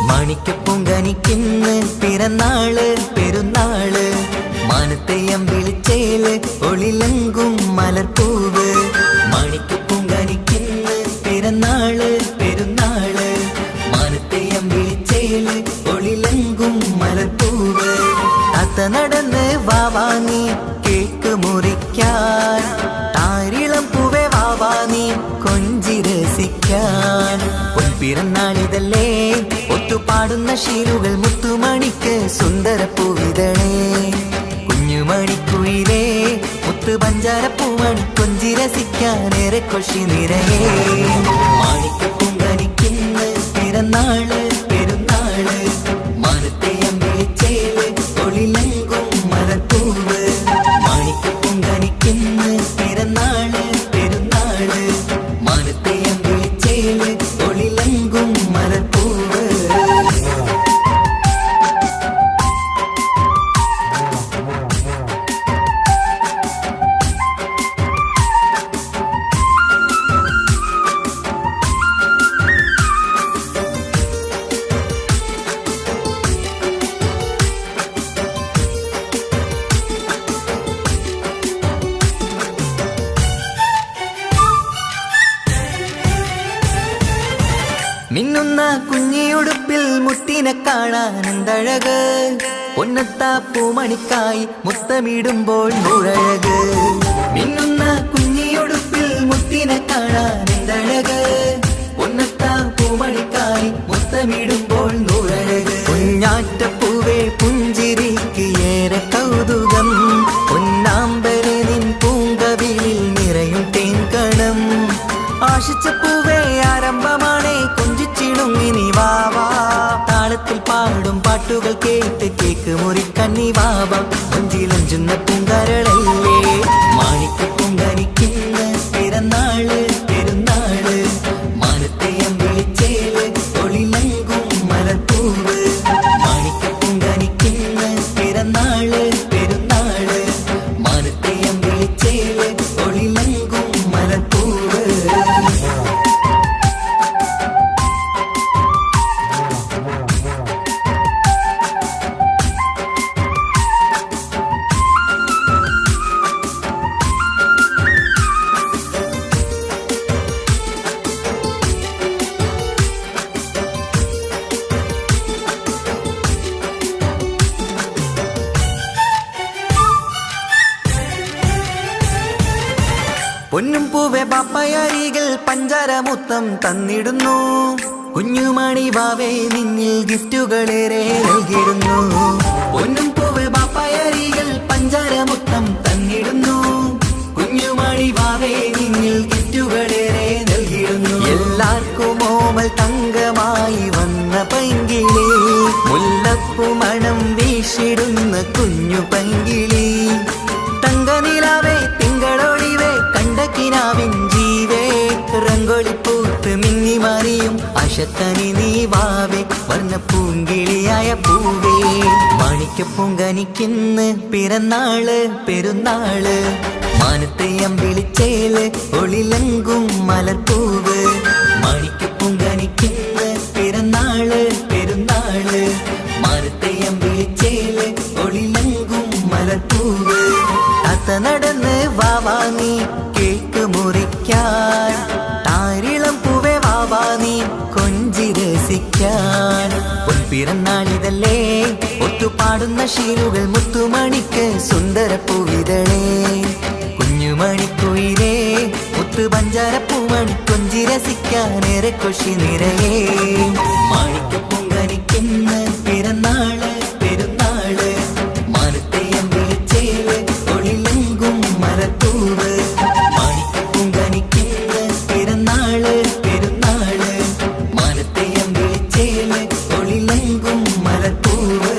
മാണിക്കപ്പൂങ്കനിക്കിന്ന് പിറന്നാള് പെരുന്നാള്, മാനത്തെയം വിളിച്ചേല് ഒളിലങ്കും മലർപ്പൂവ്. മാണിക്കപ്പൂങ്കനിക്കിന്ന് പിറന്നാള് പെരുന്നാള്, മാനത്തെയം വിളിച്ചേല് ഒളിലങ്കും മലർപ്പൂവ്. അത്ത നടന്ന് വാവാനി കേക്ക് മുറിക്കാൻ, താരിളം പൂവേ വാവാനി കൊഞ്ചി രസിക്കാൻ. പൊൻപിറന്നാളിതല്ലേ ഒത്തുപാടുന്ന ശീലുകൾ മുത്തുമണിക്ക് സുന്ദരപ്പൂവിതളേ. കുഞ്ഞുമണിക്കുയിലേ മുത്ത് പഞ്ചാരപ്പൂമണി കൊഞ്ചി രസിക്കാനേറെ കൊഷി നിറയേ. മാണിക്കപ്പൂങ്കനിക്കിന്ന് പിറന്നാള് പെരുന്നാള്, കുഞ്ഞിയുടുപ്പിൽ മുത്തിനെ കാണാൻ എന്തഴക്, പൊന്നത്താ പൂമണിക്കായി മുത്തമിടുമ്പോൾ നൂറഴക്. മിന്നുന്ന കുഞ്ഞിയുടുപ്പിൽ മുത്തിനെ കാണാൻ എന്തഴക്, പൊന്നത്താ പൂമണിക്കായി മുത്തമിടുമ്പോൾ നൂറഴക്. കുഞ്ഞാറ്റപ്പൂവേ പുഞ്ചിരിക്ക് ഏറെ കൗതുകം, പൊന്നാമ്പരെ നിൻ പൂങ്കവിളിൽ നിറയും തേൻകണം. ആശിച്ച പൂവേ ആരംഭമാണേ കൊഞ്ചിച്ചിടുങ്ങിനി വാവാ, താളത്തിൽ പാടും പാട്ടുകൾ കേട്ട് കേക്ക് മുറിക്കന്നി വാവ. കൊഞ്ചിലഞ്ചുന്ന പൂങ്കരളല്ലേ മാണിക്ക് പൊങ്കനിക്കുന്ന പിറന്നാള് പെരുന്നാള്, മാനത്തെയം വിളിച്ചേല് തൊളിലങ്കും മലർപ്പൂവ്. മാണിക്ക് പൊങ്കനിക്കുന്ന പിറന്നാള് പെരുന്നാള്, മാനത്തെയം വിളിച്ചേല് തൊളിലങ്കും മലർപ്പൂവ്. പൊന്നും പൂവെ പാപ്പയരികൾ പഞ്ചാരമുത്തം തന്നിടുന്നു, കുഞ്ഞുമണി വാവേ നിന്നിൽ ഗിഫ്റ്റുകളേറെ നൽകിടുന്നു. പൊന്നും പൂവെ പാപ്പയരികൾ പഞ്ചാരമുത്തം തന്നിടുന്നു, കുഞ്ഞുമണി വാവേ നിന്നിൽ ഗിഫ്റ്റുകളേറെ നൽകിടുന്നു. എല്ലാവർക്കും ഓമൽ തങ്കമായി വന്ന പൈങ്കിളി, മുല്ലപ്പൂ മണം വീശിടുന്ന കുഞ്ഞു പൈങ്കിളി. തങ്കനിലാവേ തിങ്കളൊളിവേ കണ്ടക്കിനാവിൻ ജീവേ, റംഗോളിപ്പൂത്ത് മിന്നി മാറിയും അശത്തനി നീ വാവേ, വർണ്ണ പൂങ്കിളിയായ പൂവേ. മാണിക്കപ്പൂങ്കനിക്കുന്ന് പിറന്നാള് പെരുന്നാള്, മാനത്തെയം വിളിച്ചേല് ഒളിലങ്കും മലർപ്പൂവ്. മാണിക്കപ്പൂങ്കനിക്കുന്ന് പിറന്നാള് പെരുന്നാള്, മാനത്തെയം വിളിച്ചേല് ഒളിലങ്കും മലർപ്പൂവ്. താത്ത നടന്ന് വാവാ നീ കേക്ക് മുറിക്കാൻ, താരിളം പൂവേ വാവാ നീ കൊഞ്ചി രസിക്കാൻ. പൊൻപിറന്നാളിതല്ലേ ഒത്തുപാടുന്ന ശീലുകൾ മുത്തുമണിക്ക് സുന്ദര പൂവിതളേ. കുഞ്ഞുമണിക്കുയിലേ മുത്തു പഞ്ചാരപ്പൂമണി കൊഞ്ചി രസിക്കാനേറെ കൊഷി നിറയേ. മാണിക്കപ്പൂങ്കനിക്കുന്ന പിറന്നാള് പെരുന്നാള്, മാനത്തെയം വിളിച്ചേല് തൊളിലങ്കും മലർപ്പൂവ്. മാണിക്കപ്പൂങ്കനിക്കുന്ന പിറന്നാള് പെരുന്നാള്, മാനത്തെയം വിളിച്ചേല് തൊളിലങ്കും മലർപ്പൂവ്.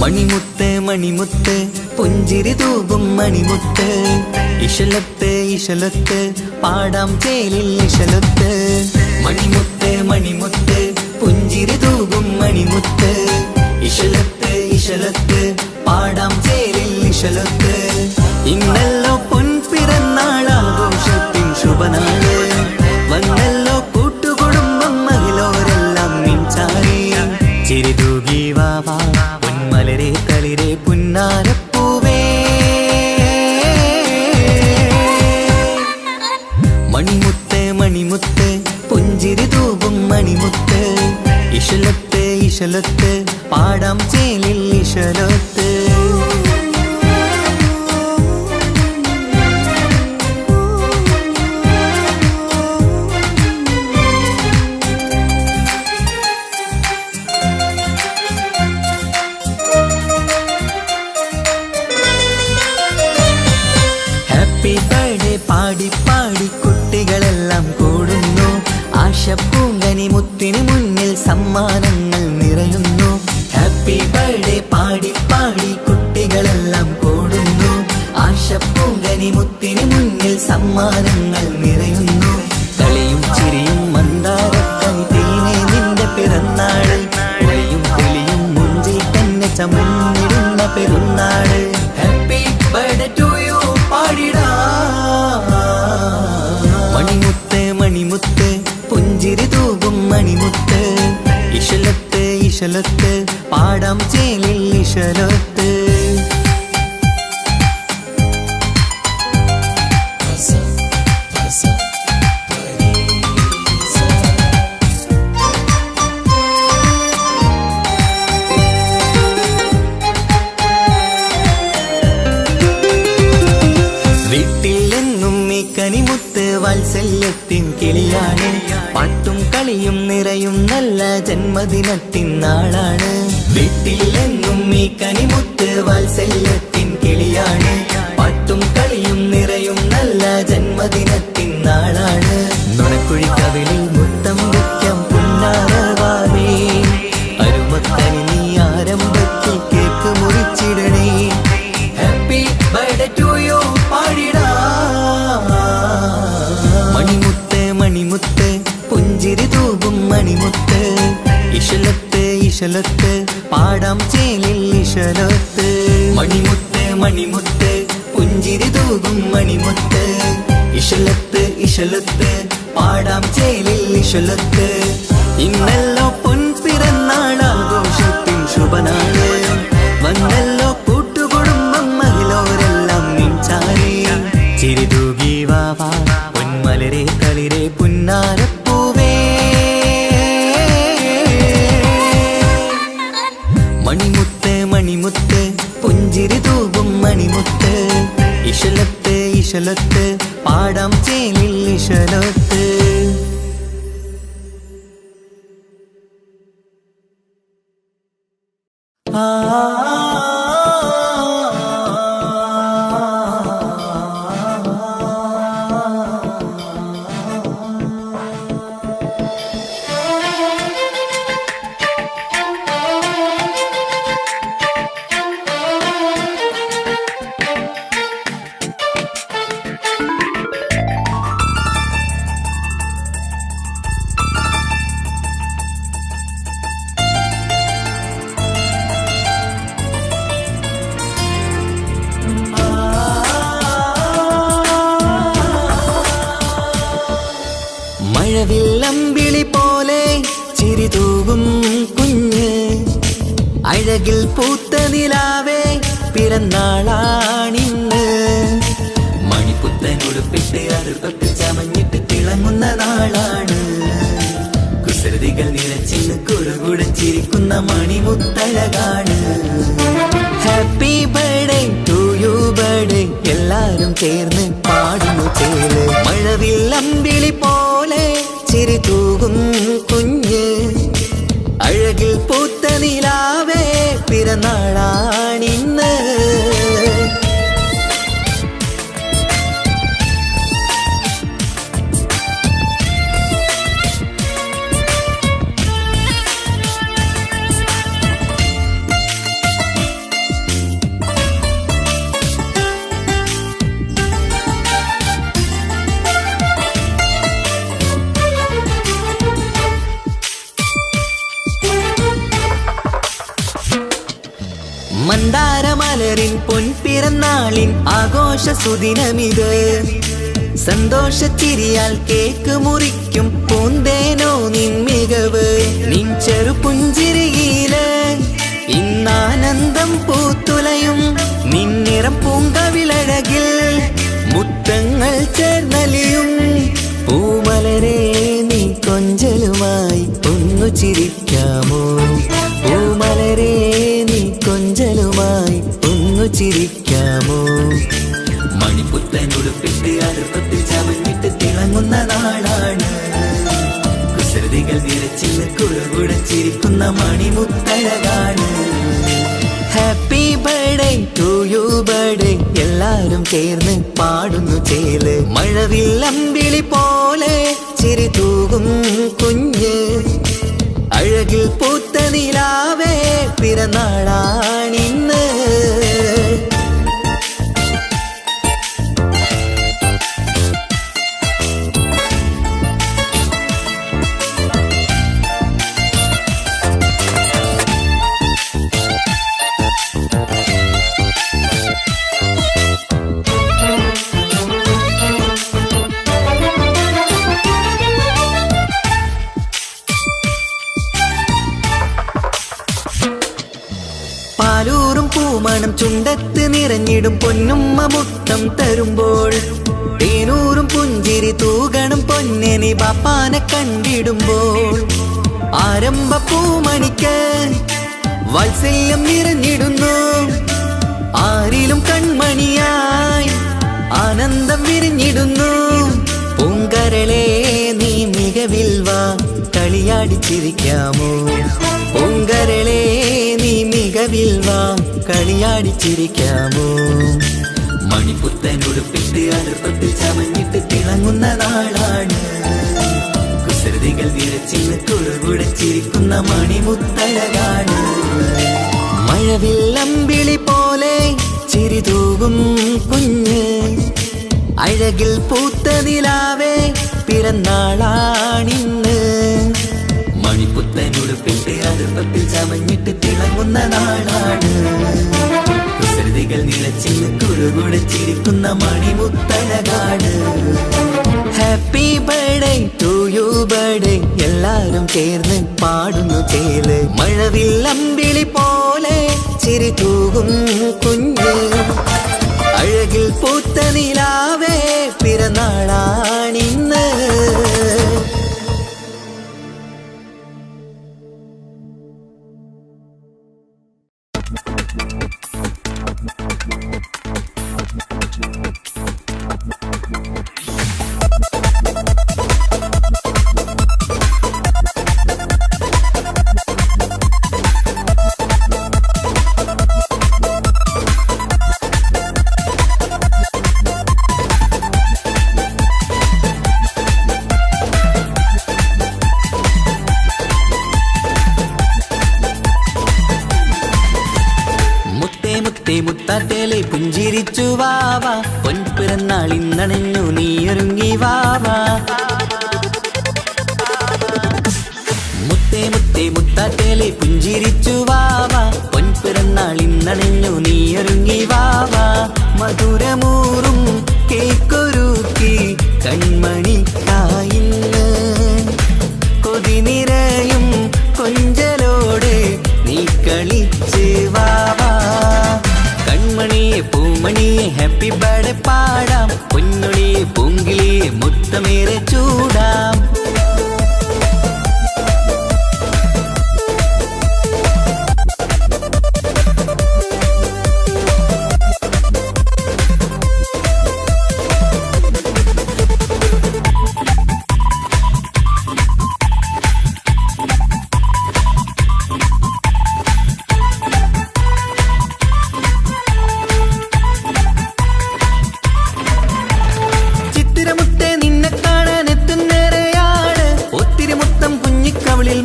മണിമുത്ത് മണിമുത്ത് പുഞ്ചിരി തൂകും മണിമുത്ത്, ഇശലത്ത് ഇശലത്ത് പാടാം ചേലിൽ ഇശലത്ത്. മണിമുത്ത് മണിമുത്ത് പുഞ്ചിരി തൂകും മണിമുത്ത്, ഇശലത്ത് ഇശലത്ത് പാടാം ചേലിൽ ഇശലത്ത്. ഇന്നല്ലോ പൊൻപിറന്നാളാഘോഷത്തിൻ ശുഭനാള്, വന്നല്ലോ കൂട്ടുകുടുംബം മഹിളോരെല്ലാം നിൻചാരി. ചിരിതൂകി വാവാ പൊന്മലരെ കളിരെ പുന്നാരപ്പൂവേ. മണിമുത്ത് മണിമുത്ത് പുഞ്ചിരി തൂകും മണിമുത്ത്, ഇശലത്ത് ഇശലത്ത് പാടാം ചേലിൽ ഇശലത്ത്. ഹാപ്പി ബർത്ത്ഡേ പാടി പാടി കുട്ടികളെല്ലാം കൂടുന്നു, ആശപ്പൂങ്കനി മുത്തിന് മുന്നിൽ സമ്മാനങ്ങൾ നിറയുന്നു. ഹാപ്പി ബർത്ത്ഡേ പാടി പാടി കുട്ടികളെല്ലാം കൂടുന്നു, ആശപ്പൂങ്കനി മണിമുത്തിന് മുന്നിൽ സമ്മാനങ്ങൾ നിറയുന്നു. കളിയും ചിരിയും മന്ദാരക്കനി തേനെ നിന്റെ പിറന്നാള്. കളിയും തെളിയും മുഞ്ചിൽ തന്നെ ചമഞ്ഞിടുന്ന പെരുന്നാള്. ഹാപ്പി ബർത്ത്ഡേ ടു യു പാടിടാ. മണിമുത്ത് മണിമുത്ത് പുഞ്ചിരി തൂകും മണിമുത്ത്. ഇശലത്ത് ഇശലത്ത് പാടാം ചേലിൽ ഇശലത്ത്. വീട്ടിലെന്നും ഈ കനിമുത്ത് വാത്സല്യത്തിൻ കിളിയാണ്. പാട്ടും കളിയും നിറയും നല്ല ജന്മദിനത്തിൻ നാളാണ്. വീട്ടിലെന്നും ഈ കനിമുത്ത് വാത്സല്യത്തിൻ കിളിയാണ്. പാട്ടും കളിയും നിറയും നല്ല ജന്മദിനത്തിൻ നാളാണ്. നുണക്കുഴി കവിളിൽ മുത്തം വയ്ക്കാം പുന്നാരവാവേ. അരുമക്കനി നീ ആരംഭത്തിൽ കേക്ക് മുറിച്ചിടണേ. ഹാപ്പി ബർത്ത്ഡേ ടു യു പാടിടാ. മണിമുത്ത് മണിമുത്ത് പുഞ്ചിരി തൂകും മണിമുത്ത്. ഇശലത്ത് ഇശലത്ത് പാടാം ചേലിൽ ഇശലത്ത്. മണിമുത്ത് മണിമുത്ത് പുഞ്ചിരി തൂകും മണിമുത്ത്. ഇശലത്ത് ഇശലത്ത് പാടാം ചേലിൽ ഇശലത്ത്. ഇന്നല്ലോ പൊൻപിറന്നാളാഘോഷത്തിൻ ശുഭനാള്. വന്നല്ലോ കൂട്ടുകുടുംബം മഹിളോരെല്ലാം നിൻചാരി. ചിരി തൂകി വാവാ പൊന്മലരെ കളിരെ പുന്നാരപ്പൂവേ. മണിമുത്ത് മണിമുത്ത് പുഞ്ചിരി തൂകും മണിമുത്ത്. ഇശലത്ത് ഇശലത്ത് പാടാം ചേലിൽ ഇശലത്ത്. മഴവില്ലമ്പിളി പോലെ ചിരി തൂകും കുഞ്ഞ്. അഴകിൽ പൂത്ത നിലാവേ പിറന്നാളാണിന്ന്. മണിപ്പുത്തനുടുപ്പിട്ട് അറുപട്ട് ചമഞ്ഞിട്ട് തിളങ്ങുന്ന നാളാണ്. കുസൃതികൾ നിറച്ചിന്ന് കുറുകുടെ ചിരിക്കുന്ന മണിമുത്തഴകാണ്. Happy birthday to you birthday എല്ലാരും ചേർന്ന് പാടുന്നു ചേല്. മഴവില്ലമ്പിളി പോലെ ചിരി തൂകും കുഞ്ഞ്. അഴകിൽ പൂത്ത നിലാവേ പിറന്നാളാണിന്ന്. മന്ദാരമലരിൻ പൊൻപിറന്നാളിൻ ആഘോഷ സുദിനമിത്. സന്തോഷച്ചിരിയാൽ കേക്ക് മുറിക്കും പൂന്തേനോ നിൻ മികവ്. നിൻ ചെറുപുഞ്ചിരിയില് ഇന്നാനന്ദം പൂത്തുലയും. നിന്നിറം പൂങ്കവിളഴകിൽ മുത്തങ്ങൾ ചേർന്നലിയും. പൂമലരെ നീ കൊഞ്ചലുമായി ഒന്നു ചിരിക്കാമോ. പൂമലരെ നീ കൊഞ്ചലുമായി ഒന്നു ചിരിക്കാമോ. മണിപ്പുത്തനുടുപ്പിട്ട് അടുപ്പത്തിൽ ചമഞ്ഞിട്ട് തിളങ്ങുന്ന നാളാണ്. കുസൃതികൾ നിറച്ചിന്ന് കുറുകുടെ ചിരിക്കുന്ന മണിമുത്തഴകാണ്. Happy birthday to you birthday എല്ലാരും ചേർന്ന് പാടുന്നു ചേല്. മഴവില്ലമ്പിളി പോലെ ചിരി തൂകും കുഞ്ഞ്. അഴകിൽ പൂത്ത നിലാവേ പിറന്നാളാണിന്ന്. ചുണ്ടത്ത് നിറഞ്ഞിടും പൊന്നുമ്മ മുത്തം തരുമ്പോൾ തേനൂറും പുഞ്ചിരി തൂകണം പൊന്നനി ബാപ്പാനെ കണ്ടിടുമ്പോൾ ആരംഭ പൂമണിക്ക് വാത്സല്യം നിറഞ്ഞിടുന്നു ആരിലും കൺമണിയായി ആനന്ദം വിരിഞ്ഞിടുന്നു പൂങ്കരളെ നീ മികവിൽ വാ കളിയാടിച്ചിരിക്കാമോ പൂങ്കരളെ നീ മികവിൽ വാ കളിയാടിച്ചിരിക്കാമോ മണിപ്പുത്തനുടുപ്പിട്ട് അടുപ്പത്തിൽ ചമഞ്ഞിട്ട് തിളങ്ങുന്ന നാളാണ് കുസൃതികൾ നിറച്ചിന്ന് കുറുകുടച്ചിരിക്കുന്ന മണിമുത്തഴകാണ് മഴവില്ലമ്പിളി പോലെ ചിരി തൂകും കുഞ്ഞ് അഴകിൽ പൂത്ത നിലാവേ പിറന്നാളാണിന്ന് മണിപ്പുത്തനുടുപ്പിട്ട് അടുപ്പത്തിൽ ചമഞ്ഞിട്ട് തിളങ്ങുന്ന നാളാണ് കുസൃതികൾ നിലച്ചിന്ന് കുറുകുടച്ചിരിക്കുന്ന മണിമുത്തഴകാണ് happy birthday to you birthday എല്ലാരും ചേർന്ന് പാടുന്നു ചേല് മഴവില്ലമ്പിളി പോലെ ചിരി തൂകും കുഞ്ഞ് അഴകിൽ പൂത്ത നിലാവേ പിറന്നാളാണിന്ന് മുത്താറ്റേലെ പുഞ്ചിരിച്ചു വാവ പൊൻപിറന്നാൾ ഇന്നണഞ്ഞു നീ ഒരുങ്ങി വാവ മുത്തേ മുത്തേ മുത്താറ്റേലെ പുഞ്ചിരിച്ചു വാവ പൊൻപിറന്നാൾ ഇന്നണഞ്ഞു നീ ഒരുങ്ങി വാവ മധുരമൂറും കേക്കൊരുക്കി കൺമണിക്കായിന്ന് കൊതി നിറയും കൊഞ്ചലോടെ നീ കളിച്ച് വാവ കൺമണിയെ പൂമണിയെ ഹാപ്പി ബർത്ത്ഡേ പാടാം പൊന്നൊളിയെ പൂങ്കിളിയെ മുത്തമേറെ ചൂടാം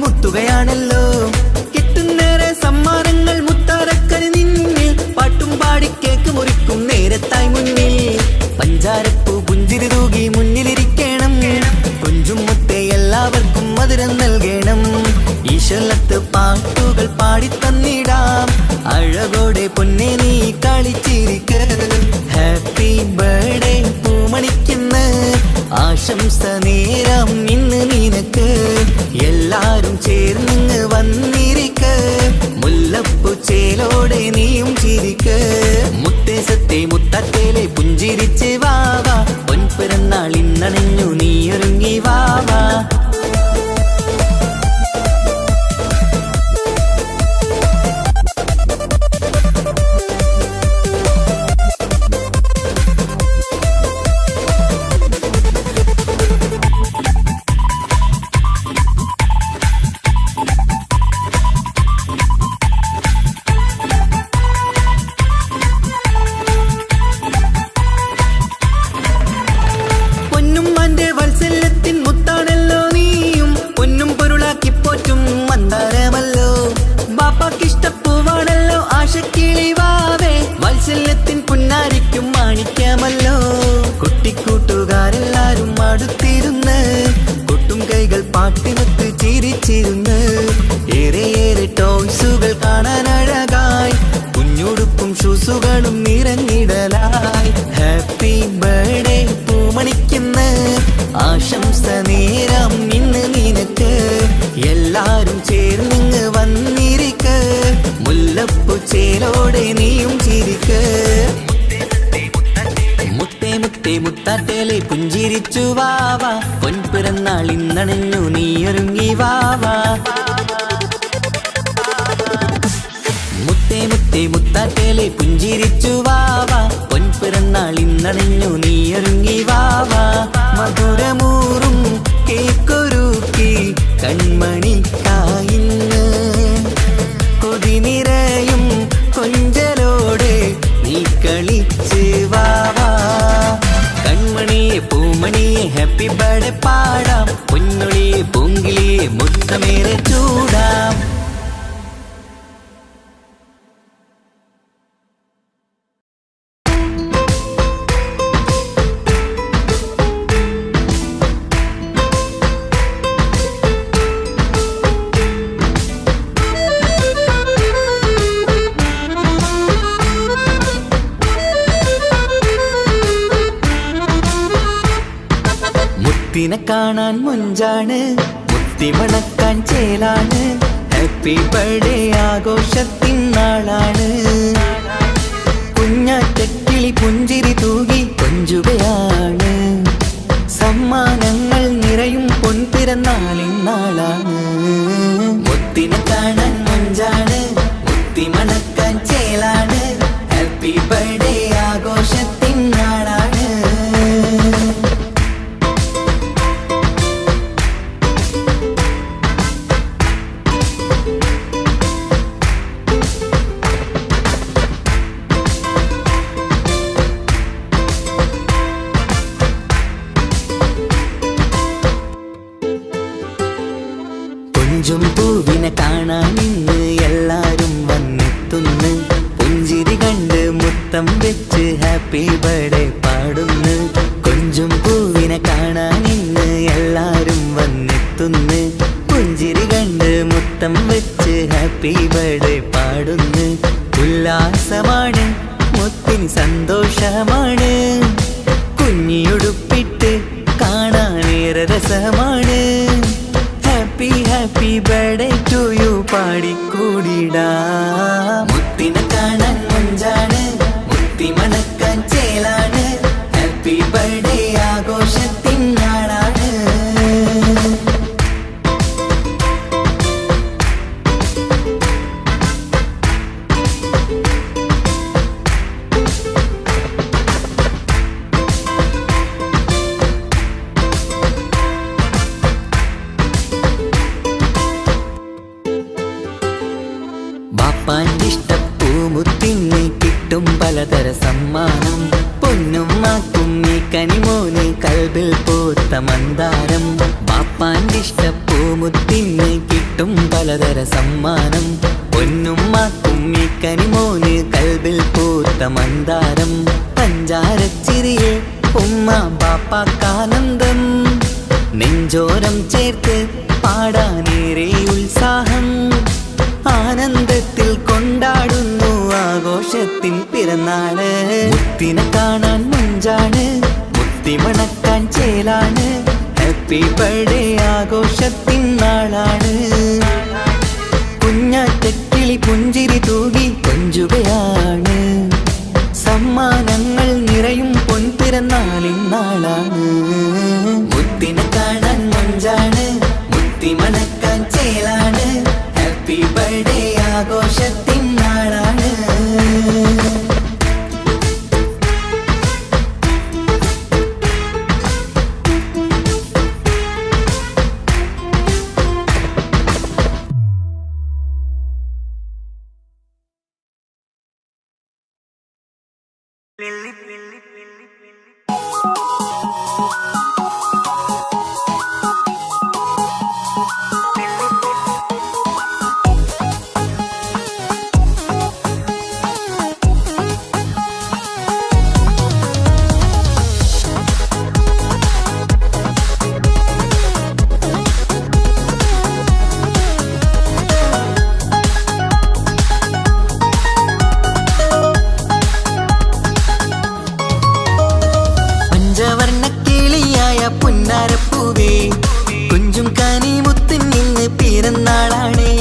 മുത്തുകയാണല്ലോ കിട്ടുന്നേറെ സമ്മാനങ്ങൾ മുത്താരക്കന് നിന്നിൽ പാട്ടും പാടി കേക്ക് മുറിക്കും നേരത്തായി മുന്നിൽ പഞ്ചാരപ്പൂ പുഞ്ചിരി തൂകി മുന്നിലിരിക്കണം കുഞ്ചും മുത്തേ എല്ലാവർക്കും മധുരം നൽകണം ഈശ്വലത്ത് പാട്ടുകൾ പാടിത്തന്നിടാം അഴകോടെ പൊന്നെ നീ കളിച്ചിരിക്ക ഹാപ്പി ബർത്ത്ഡേ പൂമണിക്കുന്ന് ആശംസ നേരം ഇന്ന് നിനക്ക് എല്ലാരും ചേർന്ന് വന്നിരിക്ക മുല്ലപ്പൂ ചേലോടെ നീയും ചിരിക്ക മുത്തേസത്തെ മുത്തത്തേലെ പുഞ്ചിരിച്ച് വാവ പൊൻപിറന്നാൾ ഇന്നണഞ്ഞു നീ ഒരുങ്ങി വാവ കുട്ടിക്കൂട്ടുകാരെല്ലാരും അടുത്തിരുന്ന് കൊട്ടും കൈകൾ പാട്ടിനൊത്ത് ചിരിച്ചിരുന്ന് ഏറെ ടോയ്സുകൾ കാണാൻ അഴകായി കുഞ്ഞുടുപ്പും ഷൂസുകളും നിറഞ്ഞിടലായി ഹാപ്പി ബർത്ത്ഡേ പൂമണിക്കുന്ന് ആശംസ നേരം ഇന്ന് നിനക്ക് എല്ലാരും ചേർന്നിങ്ങ് വന്നിരിക്ക മുല്ലപ്പൂ ചേലോടെ നീയും ചിരി പുഞ്ചിരിച്ചു വാവാ പൊൻപിറന്നാൾ ഇന്നണഞ്ഞു നീയൊരുങ്ങി വാവാ മുത്തേ മുത്തേ മുത്താറ്റേലെ പുഞ്ചിരിച്ചു വാവാ പൊൻപിറന്നാൾ ഇന്നണഞ്ഞു നീയൊരുങ്ങി വാവാ മധുരമൂറും കേക്കൊരുക്കി കൺമണിക്കായിന്ന് കൊതി നിറയും കൊഞ്ചലോടെ നീ കളിച്ച് വാവാ കൺമണിയെ പൂമണിയെ ഹാപ്പി ബർത്ത്ഡേ പാടാം പൊന്നൊളിയെ പൂങ്കിളിയെ മുത്തമേറെ ചൂടാം മുത്തിനെ കാണാൻ മുഞ്ചാണ് മുത്തിമണക്കാൻ ചേലാണ് ഹാപ്പി ബർത്ത്ഡേ ആഘോഷത്തിൻ നാളാണ് കുഞ്ഞാറ്റക്കിളി പുഞ്ചിരി തൂകി കൊഞ്ചുകയാണ് സമ്മാനങ്ങൾ നിറയും പൊൻപിറന്നാളിൻ നാളാണ് മുത്തിനെ കാണാൻ മുഞ്ചാണ് മുത്തിമണക്കാൻ ചേലാണ് ഹാപ്പി ബർത്ത്ഡേ ആഘോഷത്തിൻ നാളാണ് കൊഞ്ചും പൂവിനെ കാണാൻ ഇന്ന് എല്ലാരും വന്നെത്തുന്നു പുഞ്ചിരി കണ്ട് മുത്തം വെച്ച് ഹാപ്പി ബർത്ത്ഡേ പാടുന്നു കൊഞ്ചും പൂവിനെ കാണാൻ ഇന്ന് എല്ലാരും വന്നെത്തുന്നു പുഞ്ചിരി കണ്ട് മുത്തം വെച്ച് ഹാപ്പി ബർത്ത്ഡേ പാടുന്നു ഉല്ലാസമാണ് മുത്തിന് സന്തോഷമാണ് കുഞ്ഞിയുടുപ്പിട്ട് കാണാനേറെ രസമാണ് happy happy birthday to you പാടിക്കൂടിടാ മുത്തിനെ കാണാൻ മുഞ്ചാണ് മുത്തി മണക്കാൻ ചേലാണ് ഹാപ്പി ബർത്ത്ഡേ ആഘോഷത്തിൻ നാളാണ് ബാപ്പാൻ്റിഷ്ടപ്പൂമുത്തിന് കിട്ടും പലതര സമ്മാനം പൊന്നും മാക്കും ഈ കനിമോന് കൽബിൽ പൂത്ത മന്ദാരം ബാപ്പാൻ്റിഷ്ടപ്പൂമുത്തിന് കിട്ടും പലതര സമ്മാനം പൊന്നും മാക്കും ഈ കനിമോന് കൽബിൽ പൂത്ത മന്ദാരം പഞ്ചാരച്ചിരിയെ ഉമ്മ ബാപ്പാക്കാനന്ദം നെഞ്ചോരം ചേർത്ത് പാടാനേറെ ഉത്സാഹം ആനന്ദത്തിൽ കൊണ്ടാടുന്നു ആഘോഷത്തിൻ പിറന്നാള് മുത്തിനെ കാണാൻ മുഞ്ചാണ് മുത്തി മണക്കാൻ ചേലാണ് ഹാപ്പി ബർത്ത്ഡേ ആഘോഷത്തിൻ നാളാണ് കുഞ്ഞാറ്റക്കിളി പുഞ്ചിരി തൂകി കൊഞ്ചുകയാണ് സമ്മാനങ്ങൾ നിറയും പൊൻപിറന്നാളിൻ നാളാണ് മുത്തിനെ കാണാൻ മുഞ്ചാണ് മുത്തി മണക്കാൻ ചേലാണ് ഹാപ്പി ബർത്ത്ഡേ ആഘോഷത്തിൻ നാളാണ് പുന്നാരപ്പൂവേ കുഞ്ചും കാനിമുത്തിൻ ഇന്ന് പിറന്നാളാണേ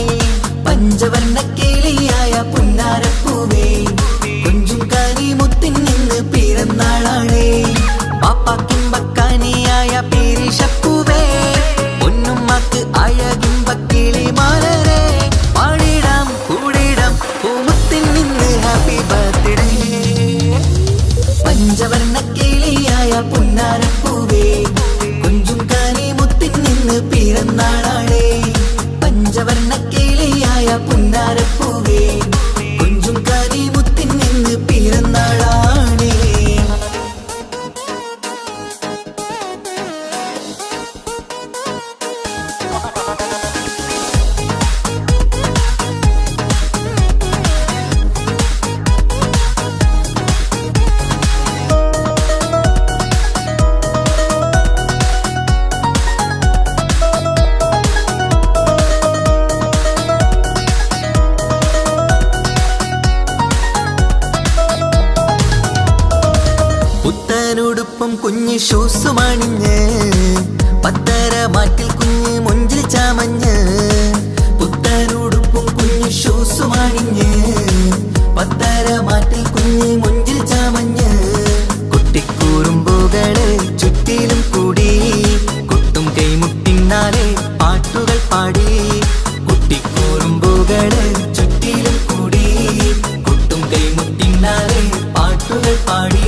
പഞ്ചവർണ്ണ കേളിയായ പുന്നാരപ്പൂവേ കുഞ്ചും കാനിമുത്തിൻ ഇന്ന് പിറന്നാളാണേ പാപ്പാക്കും ബക്ക പുത്തനുടുപ്പും കുഞ്ഞു ഷൂസുമണിഞ്ഞ് പത്തര മാറ്റിൽ കുഞ്ഞ് മൊഞ്ചിൽ ചാമഞ്ഞ് പുത്തനുടുപ്പും കുഞ്ഞു ഷൂസുമണിഞ്ഞ് പത്തര മാറ്റിൽ കുഞ്ഞ് മൊഞ്ചിൽ ചാമഞ്ഞ് കുട്ടിക്കൂറുമ്പുകള് ചുറ്റിലും കൂടി കൊട്ടും കൈമുട്ടിന്നാലെ പാട്ടുകൾ പാടി കുട്ടിക്കൂറുമ്പുകള് ചുറ്റിലും കൂടി കൊട്ടും കൈമുട്ടിന്നാലെ പാട്ടുകൾ പാടി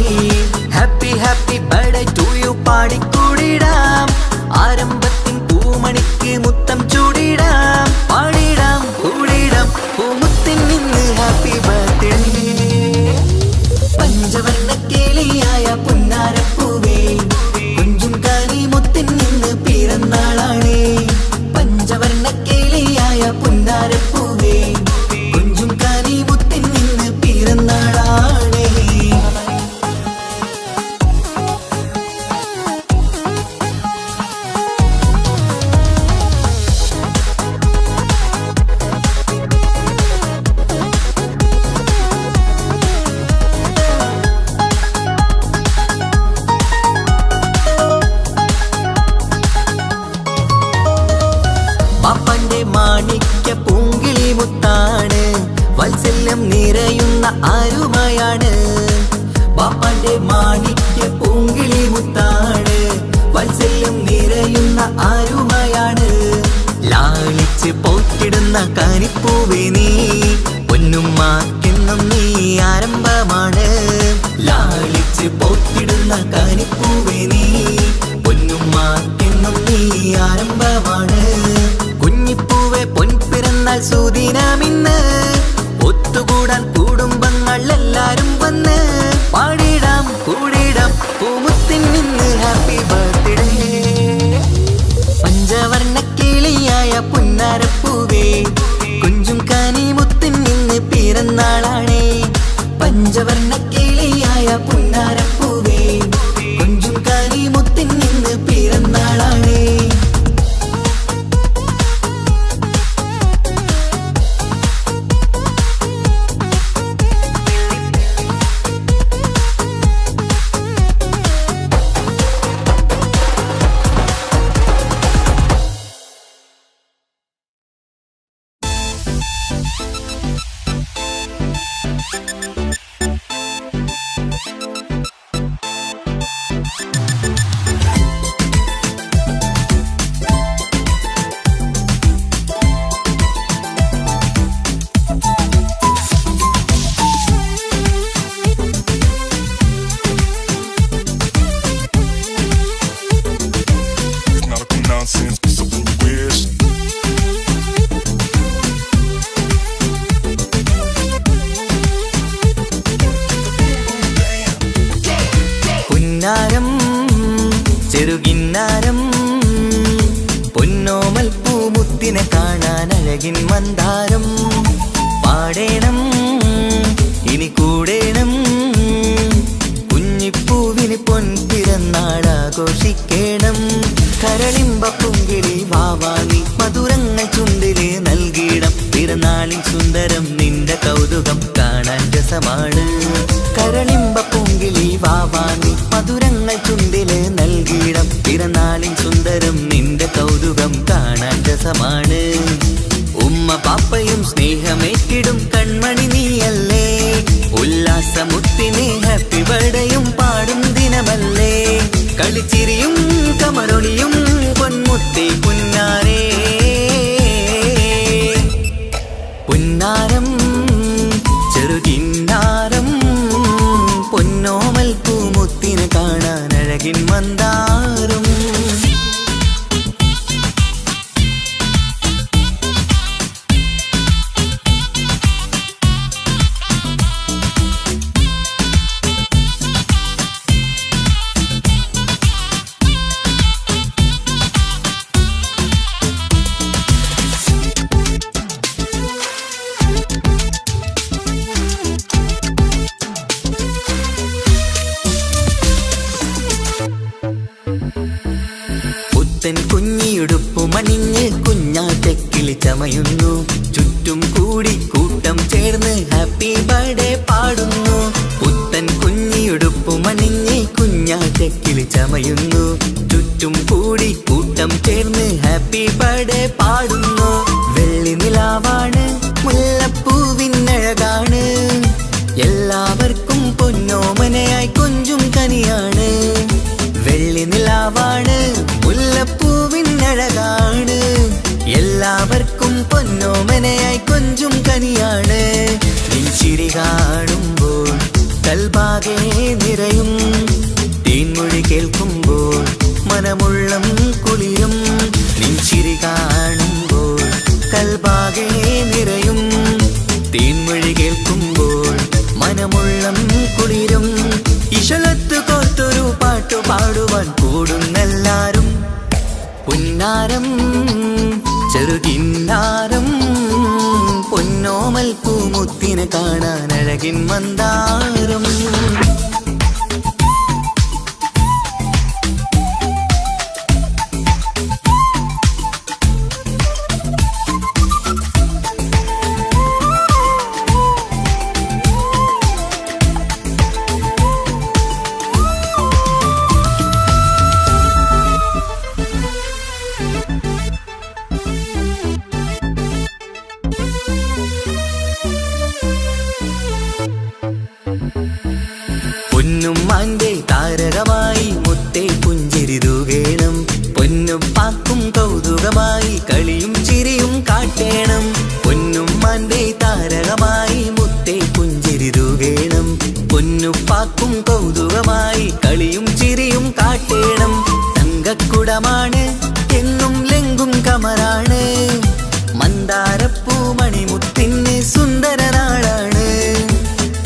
happy happy birthday to you പാടിക്കൂടിടാം ആരംഭത്തിൻ പൂമണിക്ക് മുത്തം ചൂടിടാം പാടിടാം കൂടിടാം പൂമുത്തിൻ നിന്ന് ഹാപ്പി ബർത്ത്ഡേ പഞ്ചവർണ്ണ കേളിയായ പുന്നാരപ്പൂവേ കുഞ്ചും കാരി മുത്തിൻ നിന്ന് പിറന്നാളാണേ പഞ്ചവർണ്ണ കേളിയായ പുന്നാരപ്പൂവേ കുഞ്ചും കാരി മുത്തിൻ നിന്ന് പിറന്നാളാണേ പാപ്പന്റെ മാണിക്യ പൂങ്കിളി മുത്താണ് വാത്സല്യം നിറയുന്ന ആരുമയാണ് പാപ്പന്റെ മാണിക്യ പൂങ്കിളി മുത്താണ് വാത്സല്യം നിറയുന്ന ആരുമയാണ് ലാളിച്ച് പോറ്റിടുന്ന കാനിപ്പൂവേ നീ പൊന്നുമ്മാക്കെന്നും നീ ആരംഭമാണ് ലാളിച്ച് പോറ്റിടുന്ന കാനിപ്പൂവേ നീ പൊന്നുമ്മാക്കെന്നും നീ ആരംഭമാണ് കുഞ്ഞിപ്പൂവെ പൊൻപിറന്നാൾ സുദിനമിന്ന് ഒത്തുകൂടാൻ കുടുംബങ്ങൾ എല്ലാരും വന്ന് പാടിടാം കൂടിടാം പൂമുത്തിൻ നിന്ന് ഹാപ്പി ബർത്ത്ഡേ പഞ്ചവർണ്ണ കിളിയായ പുന്നാരപ്പൂവേ കുഞ്ചും കാനി മുത്തിൻ നിന്ന് പിറന്നാളാണേ പഞ്ചവർണ്ണ കിളിയായ പുന്നാരപ്പൂവേ കുഞ്ചും കാനി മുത്തിൻ നിന്ന് പിറന്നാളാണേ ചെറുകിന്നാരം പൊന്നോമൽ പൂമുത്തിനെ കാണാൻ അഴകിൻ മന്ദാരം പാടേണം ഇനി കൂടേണം കുഞ്ഞിപ്പൂവിന് പൊൻപിറന്നാളാഘോഷിക്കേണം കരളിമ്പ പൂങ്കിളി വാവാനി മധുരങ്ങൾ ചുണ്ടില് നൽകിയിടം പിറന്നാളിൻ സുന്ദരം നിന്റെ കൗതുകം കാണാൻ രസമാണ് കരളിമ്പ പൂങ്കിളി വാവാനി മധുരങ്ങൾ ചുണ്ടില് നൽകിയിടം പിറന്നാളിൻ സുന്ദരം നിന്റെ കൗതുകം കാണാൻ രസമാണ് ഉമ്മ പാപ്പയും സ്നേഹമേറ്റിടും കൺമണി നീയല്ലേ ഉല്ലാസമുത്തിനെ ഹാപ്പി ബർത്ത്ഡേയും പാടും ദിനമല്ലേ കളിച്ചിരിയും കമറൊളിയും പൊന്മുത്തി പുന്നാരേ പുന്നാരം ചെറുകിന്നാരം പൊന്നോമൽ പൂമുത്തിനെ കാണാൻ അഴകിൻ മന്ദാരം പുത്തൻ കുഞ്ഞിയുടുപ്പുമണിഞ്ഞ് കുഞ്ഞാറ്റക്കിളി ചമയുന്നു ചുറ്റും കൂടി കൂട്ടം ചേർന്ന് ഹാപ്പി ബർത്ത്ഡേ പാടുന്നു പുത്തൻ കുഞ്ഞി കുഞ്ഞിയുടുപ്പുമണിഞ്ഞ് കുഞ്ഞാറ്റക്കിളി ചമയുന്നു. ചുറ്റും കൂടി കൂട്ടം ചേർന്ന് ഹാപ്പി ബർത്ത്ഡേ പാടുന്നു. വെള്ളി നിലാവാണ്, മുല്ലപ്പൂവിനഴകാണ്, എല്ലാവർക്കും പൊന്നോമനയായി കൊഞ്ചും കനിയാണ്. വെള്ളി നിലാവാണ്, മുല്ലപ്പൂവിനഴകാണ്, എല്ലാവർക്കും പൊന്നോമനയായി കൊഞ്ചും കനിയാണ്. നിൻചിരി കാണുമ്പോൾ കൽബാകെ നിറയും, തേൻമൊഴി കേൾക്കുമ്പോൾ മനമുള്ളം കുളിരും. നിൻചിരി കാണുമ്പോൾ കൽബാകെ നിറയും, തേൻമൊഴി കേൾക്കുമ്പോൾ മനമുള്ളം കുളിരും. ഇശലത്ത് കോർത്തൊരു പാട്ടു പാടുവാൻ കൂടുന്നെല്ലാരും. പുന്നാരം ചെറുകിന്നാരം, പൊന്നോമൽ പൂമുത്തിനെ കാണാൻ അഴകിൻ മന്ദാരം. പൊന്നുമ്മാന്റെ താരകമായി മുത്തേ പുഞ്ചിരി തൂകേണം. പൊന്നുപ്പാക്കും കൗതുകമായി കളിയും ചിരിയും കാട്ടേണം. പൊന്നുമ്മാന്റെ താരകമായി മുത്തേ പുഞ്ചിരി തൂകേണം. പൊന്നുപ്പാക്കും കൗതുകമായി കളിയും ചിരിയും കാട്ടേണം. തങ്കക്കുടമാണ് എന്നും ലെങ്കും കമറാണ്, മന്ദാരപ്പൂ മണിമുത്തിന് സുന്ദരനാളാണ്.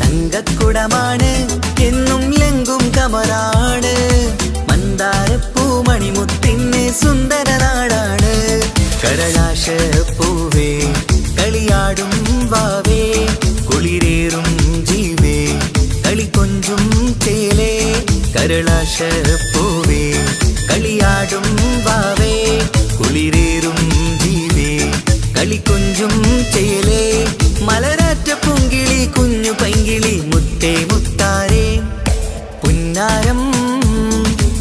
തങ്കക്കുടമാണ് എന്നും ലെങ്കും കമറാണ്, മന്ദാരപ്പൂ മണിമുത്തിന് സുന്ദരനാടാണ്. കരളാശപ്പൂവേ കളിയാടും വാവേ, കുളിരേറും ജീവേ കളിക്കൊഞ്ചും ചേലേ. കരളാശപ്പൂവേ കളിയാടും വാവേ, കുളിരേറും ജീവേ കളിക്കൊഞ്ചും ചേലേ. മലരാറ്റ പൂങ്കിളി കുഞ്ഞു പൈങ്കിളി മുത്തേ മുത്താരേ. പുന്നാരം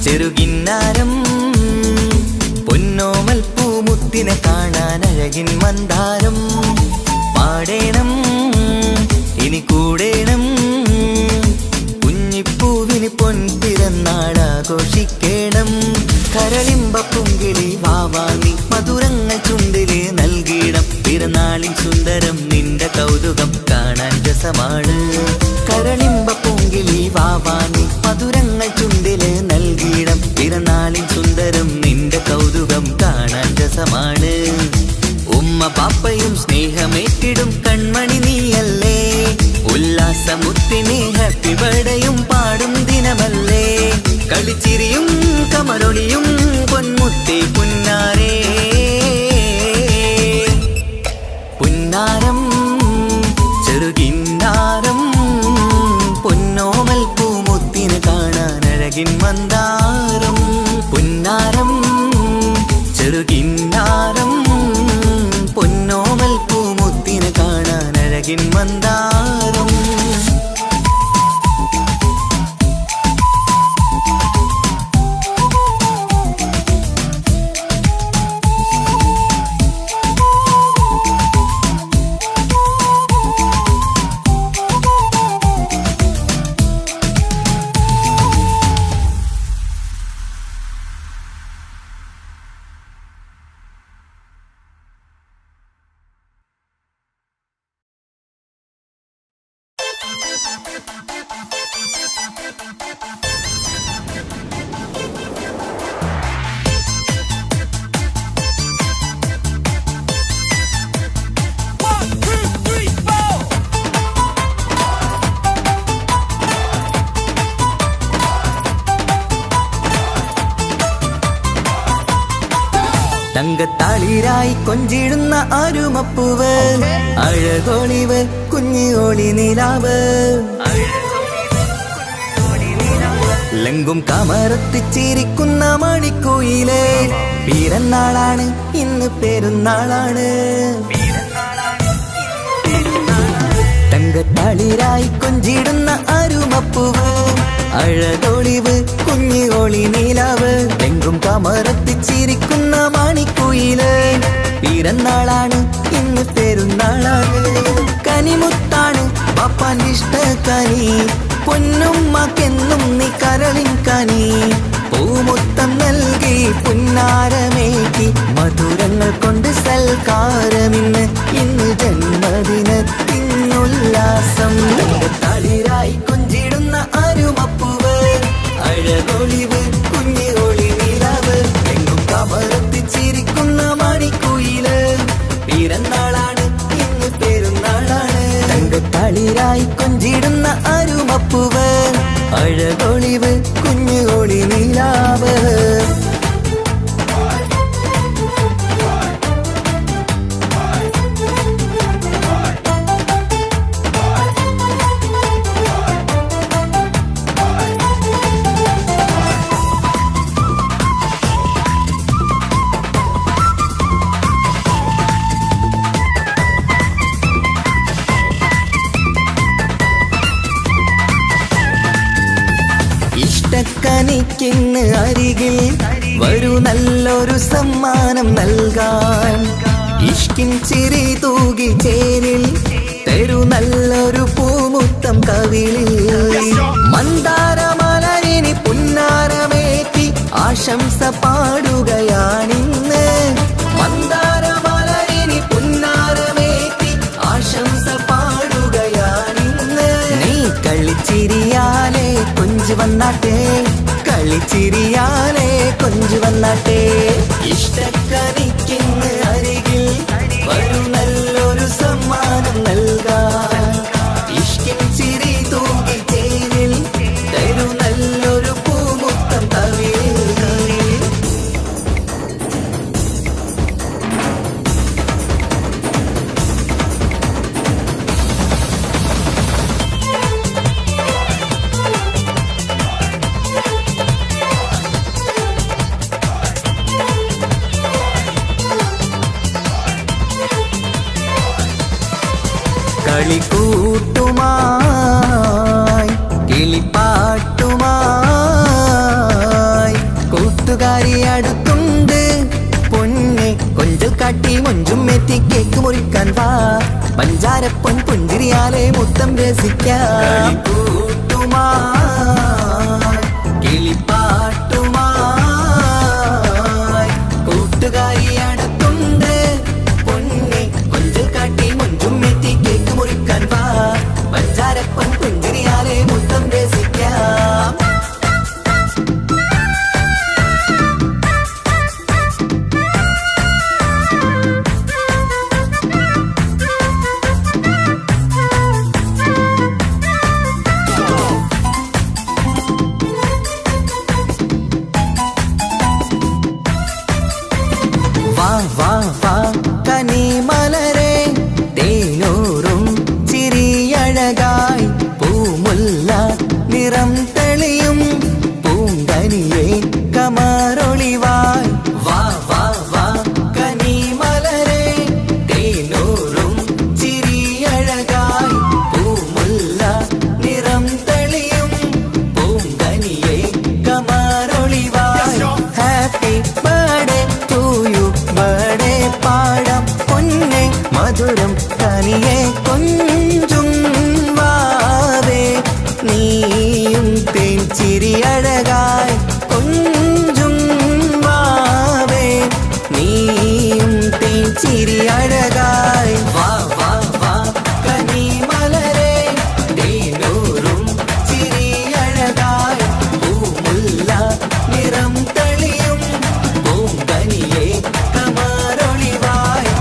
ചെറുകിന്നാരം, പൊന്നോമൽ പൂമുത്തിനെ കാണാൻ അഴകിൻ മന്ദാരം. പാടേണം ഇനി കൂടേണം, കുഞ്ഞിപ്പൂവിന് പൊൻപിറന്നാളാഘോഷിക്കേണം. കരളിമ്പ പൂങ്കിളി വാവാങ്ങി മധുരങ്ങൾ ചുണ്ടില് നൽകിയിടം. പിറന്നാളിൻ സുന്ദരം നിന്റെ കൗതുകം കാണാൻ രസമാണ്. കരളിമ്പ പൂങ്കിളി വാവാങ്ങി മധുരങ്ങൾ ചുണ്ടില് നൽകിയിടം. പിറന്നാളിൻ സുന്ദരം നിന്റെ കൗതുകം കാണാൻ രസമാണ്. ഉമ്മ പാപ്പയും സ്നേഹമേറ്റിടും കൺമണി നീയല്ലേ, ഉല്ലാസമുത്തിന് ഹാപ്പി ബർത്ത്ഡേയും പാടും ദിനമല്ലേ. കളിച്ചിരിയും കമറൊളിയും പൊന്മുത്തേ പുന്നാരേ. പുന്നാരം ചെറുകിന്നാരം, പൊന്നോമൽ പൂമുത്തിനെ കാണാൻ അഴകിൻ മന്ദാരം. പുന്നാരം ചെറുകിന്നാരം, പൊന്നോമൽ പൂമുത്തിനെ കാണാൻ അഴകിൻ മന്ദാരം. തങ്കത്താളിരായി കൊഞ്ചിടുന്ന അരുമപ്പൂവ്, അഴകോളിവ് കുഞ്ഞിയോളി നിലാവ്. ലങ്കും കമറത്തിച്ചിരിക്കുന്ന മണിക്കോയില്, പിറന്നാളാണ് ഇന്ന് പെരുന്നാളാണ്. തങ്കത്തളിരായി കൊഞ്ചിടുന്ന അരുമപ്പൂവ് അഴകൊളിവ് കുഞ്ഞു ഒളി നീലാവ് എങ്കും കമറത്തിച്ചിരിക്കുന്ന മാണിക്കുയില് പിറന്നാളാണ് ഇന്ന് പെരുന്നാളാണ് കനിമുത്താണ് പാപ്പാന്റെ ഇഷ്ടക്കനി പൊന്നുമ്മക്കെന്നും നീ കരളിൻ കനി പൂമുത്തം നൽകി പുന്നാരമേറ്റി മധുരങ്ങൾ കൊണ്ട് സൽക്കാരമിന്ന് ഇന്ന് ജന്മദിനത്തിനുല്ലാസം തളിരായി കൊഞ്ചിടുന്ന അരുമപ്പൂവ് അഴകൊളിവ് കുഞ്ഞു ഒളി നിലാവ് എങ്കും കമറത്തിച്ചിരിക്കുന്ന മണിക്കുയില് പിറന്നാളാണ് ഇന്ന് പെരുന്നാളാണ് തളിരായി കൊഞ്ചിടുന്ന അരുമപ്പൂവ് അഴകൊളിവ് കുഞ്ഞു ഒളി നിലാവ് ഇഷ്ടക്കനിക്കിന്ന് അരികിൽ വരൂ നല്ലൊരു സമ്മാനം നൽകാൻ ഇഷ്കിൻ ചിരി തൂകി ചേരിൽ തരൂ നല്ലൊരു പൂമുത്തം കവിളിൽ മന്ദാരമലരിനി പുന്നാരമേറ്റി ആശംസ പാടുകയാണിന്ന് മന്ദാരമലരിനി പുന്നാരമേറ്റി ആശംസ പാടുകയാണിന്ന് നീ കളിച്ചിരിയാലേ കൊഞ്ചു വന്നാട്ടെ കളിച്ചിരിയാലേ കൊഞ്ചു വന്നാട്ടെ ഇഷ്ടക്കനിക്കിന്ന് അരികിൽ വരൂ നല്ലൊരു സമ്മാനം നൽകാൻ ഇഷ്കിൻ ചിരി തൂകി ചേരിൽ തരൂ നല്ലൊരു പൂമുത്തം കവിളിൽ കളിക്കൂട്ടുമായി കിളിപ്പാട്ടുമായി കൂട്ടുകാരി അടുത്തുണ്ട് പൊന്നെ കൊഞ്ചൽ കാട്ടി മൊഞ്ചും എത്തി കേക്ക് മുറിക്കാൻ വാ പഞ്ചാരപ്പൊൻ പുഞ്ചിരിയാലെ മുത്തം രസിക്കാം കിളിപ്പാട്ടുമായി കൂട്ടുകാരി അടുത്തുണ്ട് പൊന്നെ കൊഞ്ചൽ കാട്ടി മൊഞ്ചും എത്തി കേക്ക് മുറിക്കാൻ വാ പഞ്ചാരപ്പൊൻ പുഞ്ചിരിയാലെ മുത്തം രസിക്കാം വാ വാ വാ കനിമലരെ തേനൂറും ചിരിയഴകായി പൂമുല്ല നിറം തെളിയും പൂങ്കനിയെ കമറൊളിവായി വാ വാ വാ കനിമലരെ തേനൂറും ചിരിയഴകായി പൂമുല്ല നിറം തെളിയും പൂങ്കനിയെ കമറൊളിവായി happy birthday to you birthday പാടാം പൊന്നെ മധുരം കനിയെ കൊഞ്ചും വാവേ നീയും തേൻ ചിരിയഴകായി കൊഞ്ചും വാവേ നീയും തേൻ ചിരിയഴകായി വാ വാ വാ കനിമലരെ തേനൂറും ചിരിയഴകായി പൂമുല്ല നിറം തെളിയും പൂങ്കനിയെ കമറൊളിവായി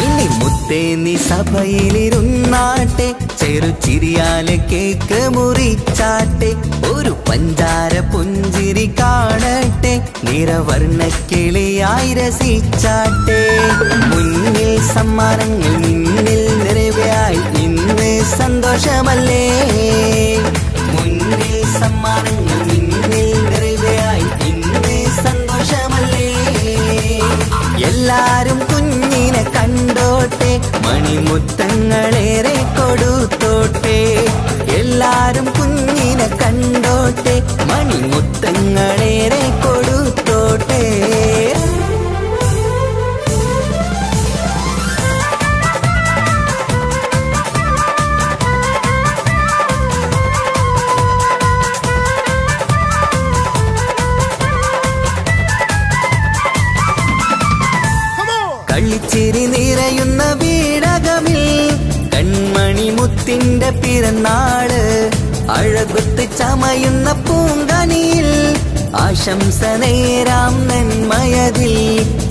ഇനി മുത്തേ നീ സഭയിലിരുന്നാട്ടെ ചെറുചിരിയാലെ കേക്ക് മുറിച്ചാട്ടെ ഒരു പഞ്ചാര പുഞ്ചിരി കാണട്ടെ നിറവർണ്ണ കിളിയായി രസിച്ചാട്ടെ മുന്നിൽ സമ്മാനങ്ങൾ നിന്നിൽ നിറവായി ഇന്ന് സന്തോഷമല്ലേ സമ്മാനങ്ങൾ നിന്നിൽ നിറവയായി ഇന്ന് സന്തോഷമല്ലേ. എല്ലാരും കുഞ്ഞിനെ കണ്ടോട്ടെ, മണിമുത്തങ്ങളേറെ കൊടുത്തോട്ടെ. എല്ലാരും കുഞ്ഞിനെ കണ്ടോട്ടെ, മണിമുത്തങ്ങളേറെ കൊടുത്തോട്ടെ. കളിച്ചിരി നിറയുന്ന വീടകമിൽ കൺമണി മുത്തിന്റെ പിറന്നാള്. അഴകുത്ത് ചമയുന്ന പൂങ്കനിയിൽ ആശംസ നേരാം നന്മയതിൽ.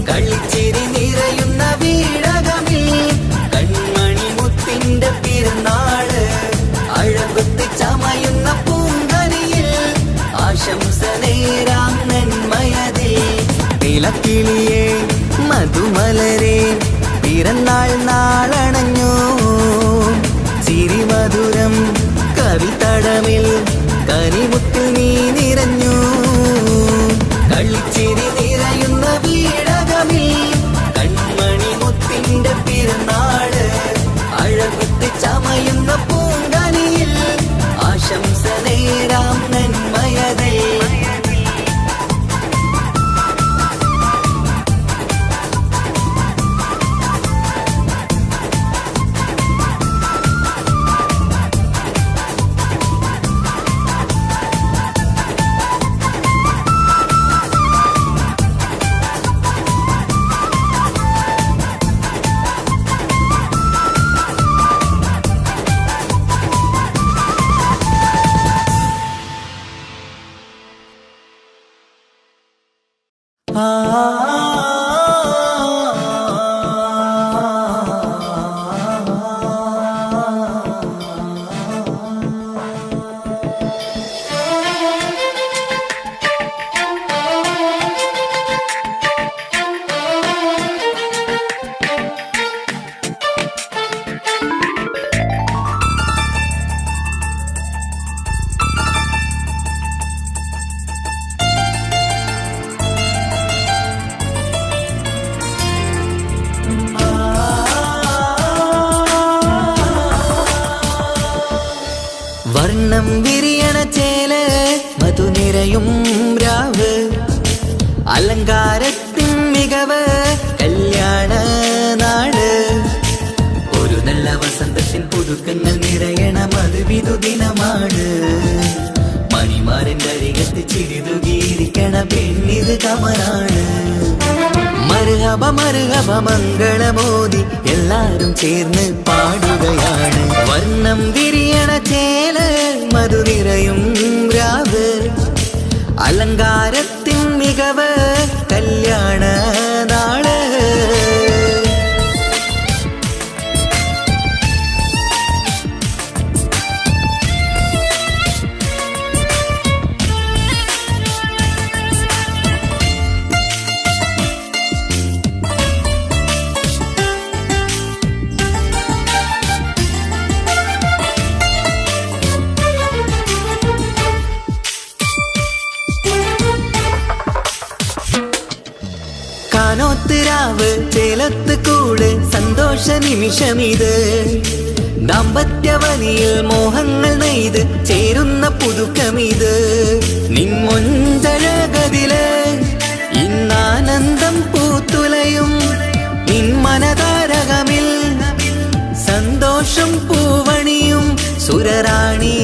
കളിച്ചിരി നിറയുന്ന വീടകമിൽ കൺമണി മുത്തിന്റെ പിറന്നാള്. അഴകുത്ത് ചമയുന്ന പൂങ്കനിയിൽ ആശംസ നേരാം നന്മയതിൽ. നിലക്കിളിയേ മധുമലരെ പിറന്നാൾ നാളണഞ്ഞു. ചിരിമധുരം കവിതടമിൽ കനിമുത്തിൽ നീ നിറഞ്ഞു. കളിച്ചിരി നിറയുന്ന വീടകമിൽ കൺമണി മുത്തിന്റെ പിറന്നാള്. അഴകുത്ത് ചമയുന്ന പൂങ്കനിയിൽ ആശംസ നേരാം നന്മയതേ. വർണ്ണം വിരിയണ ചേല് മധുനിരയും രാവ്. അലങ്കാരത്തിൻ മികവ് കല്യാണ നാട്. ഒരു നല്ല വസന്തത്തിൻ പുതുക്കങ്ങൾ നിറയണ മധുവിധു ദിനമാണ്. മണിമാരന്റെ അരികത്ത് ചിരിതുകിയിരിക്കണ പെണ്ണിത് കമലാണ്. മർഹബ മർഹബ മംഗളമോദി എല്ലാരും ചേർന്ന് പാടുകയാണ്. വർണ്ണം വിരിയണ ചേല് മധുനിരയും രാവ്. അലങ്കാരത്തിൻ മികവ് കല്യാണ നാള്. കാനോത്തിരാവ് ചേലത്ത് കൂട് സന്തോഷ നിമിഷമിത്. ദാമ്പത്യവനിയിൽ മോഹങ്ങൾ നെയ്ത് ചേരുന്ന പുതുക്കമിത്. നിൻമൊഞ്ചഴകതില് ഇന്നാനന്ദം പൂത്തുലയും. നിൻ മനതാരകമിൽ സന്തോഷം പൂവണിയും. സുരറാണി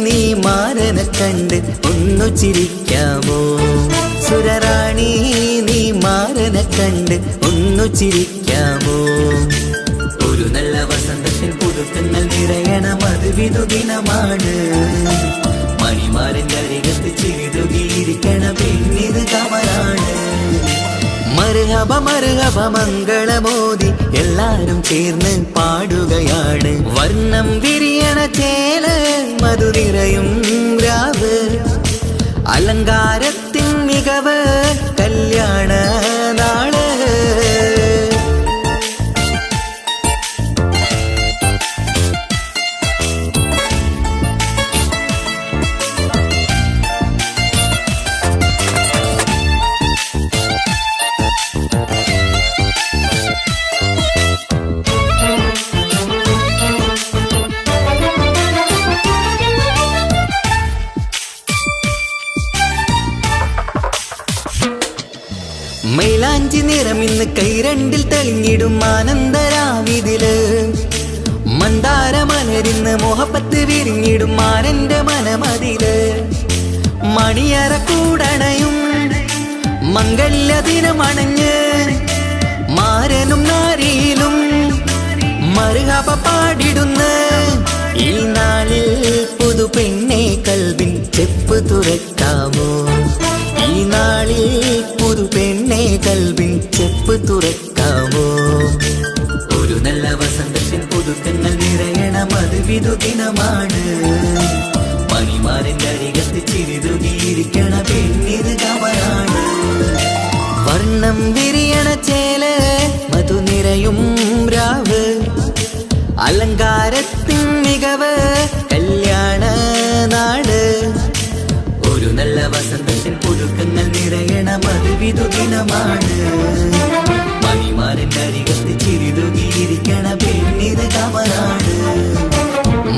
നീ മാരനെ കണ്ട് ഒന്നു ചിരിക്കാമോ? സുരറാണി നീ മാരനെ കണ്ട് ഒന്നു ചിരിക്കാമോ? ഒരു നല്ല വസന്തത്തിൽ പുതുക്കങ്ങൾ നിറയണ മധുവിധു ദിനമാണ്. മണിമാരന്റെ അരികത്ത് ചിരിതുകിയിരിക്കണ പെണ്ണിത് കമലാണ്. മർഹബ മർഹബ മംഗളമോദി എല്ലാരും ചേർന്ന് പാടുകയാണ്. വർണ്ണം വിരിയണ ചേല് മധുനിരയും രാവ്. അലങ്കാരത്തിൻ മികവ് കല്യാണ നാള്. നക്ഷത്രമിന്ന് കൈരണ്ടിൽ തെളിഞ്ഞിടും ആനന്ദരാവിതില് മന്ദാരമലരിന്ന് മോഹപ്പത്ത് വിരിഞ്ഞിടും മാനന്റെ മനമതില് മണിയറ കൂടണയും മംഗല്യദിനമണഞ്ഞ് മാരനും നാരിയിലും മറുകപ പാടിടുന്ന ഈ നാളിൽ പുതു പെണ്ണെ കൽവിൻ ചെപ്പ് തുറക്കാമോ ഈ നാളിൽ പുതു പെണ്ണെ കൽവിൻ ചെപ്പ് തുറക്കാമോ ഒരു നല്ല വസന്തത്തിൻ പുതുക്കങ്ങൾ നിറയണം അത് വിധുദിനമാണ് മണിമാരന്റെ അരികത്ത് ചിരിതുകിയിരിക്കണ പെണ്ണിത് കമലാണ് വർണ്ണം വിരിയണ ചേല മധു നിറയും രാവ് അലങ്കാരത്തിൻ മികവ് കല്യാണ നാട് ഒരു നല്ല വസന്തത്തിൻ പുതുക്കങ്ങൾ നിറയണം അത് വിധുദിനമാണ് മണിമാരന്റെ അരികത്ത് ചിരിതുകിയിരിക്കണ പെണ്ണിത് കമലാണ്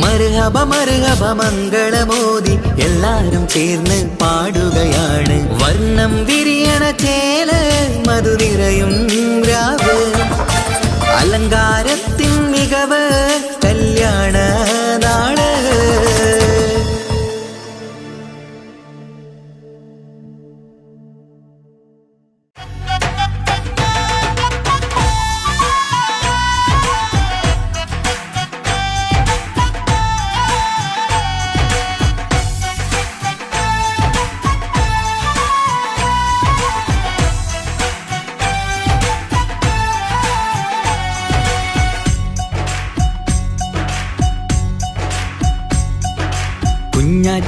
മർഹബ മർഹബ മംഗളമോദി എല്ലാരും ചേർന്ന് പാടുകയാണ് വർണ്ണം വിരിയണ ചേല മധു നിറയും രാവ് അലങ്കാരത്തിൻ മികവ് കല്യാണ നാട്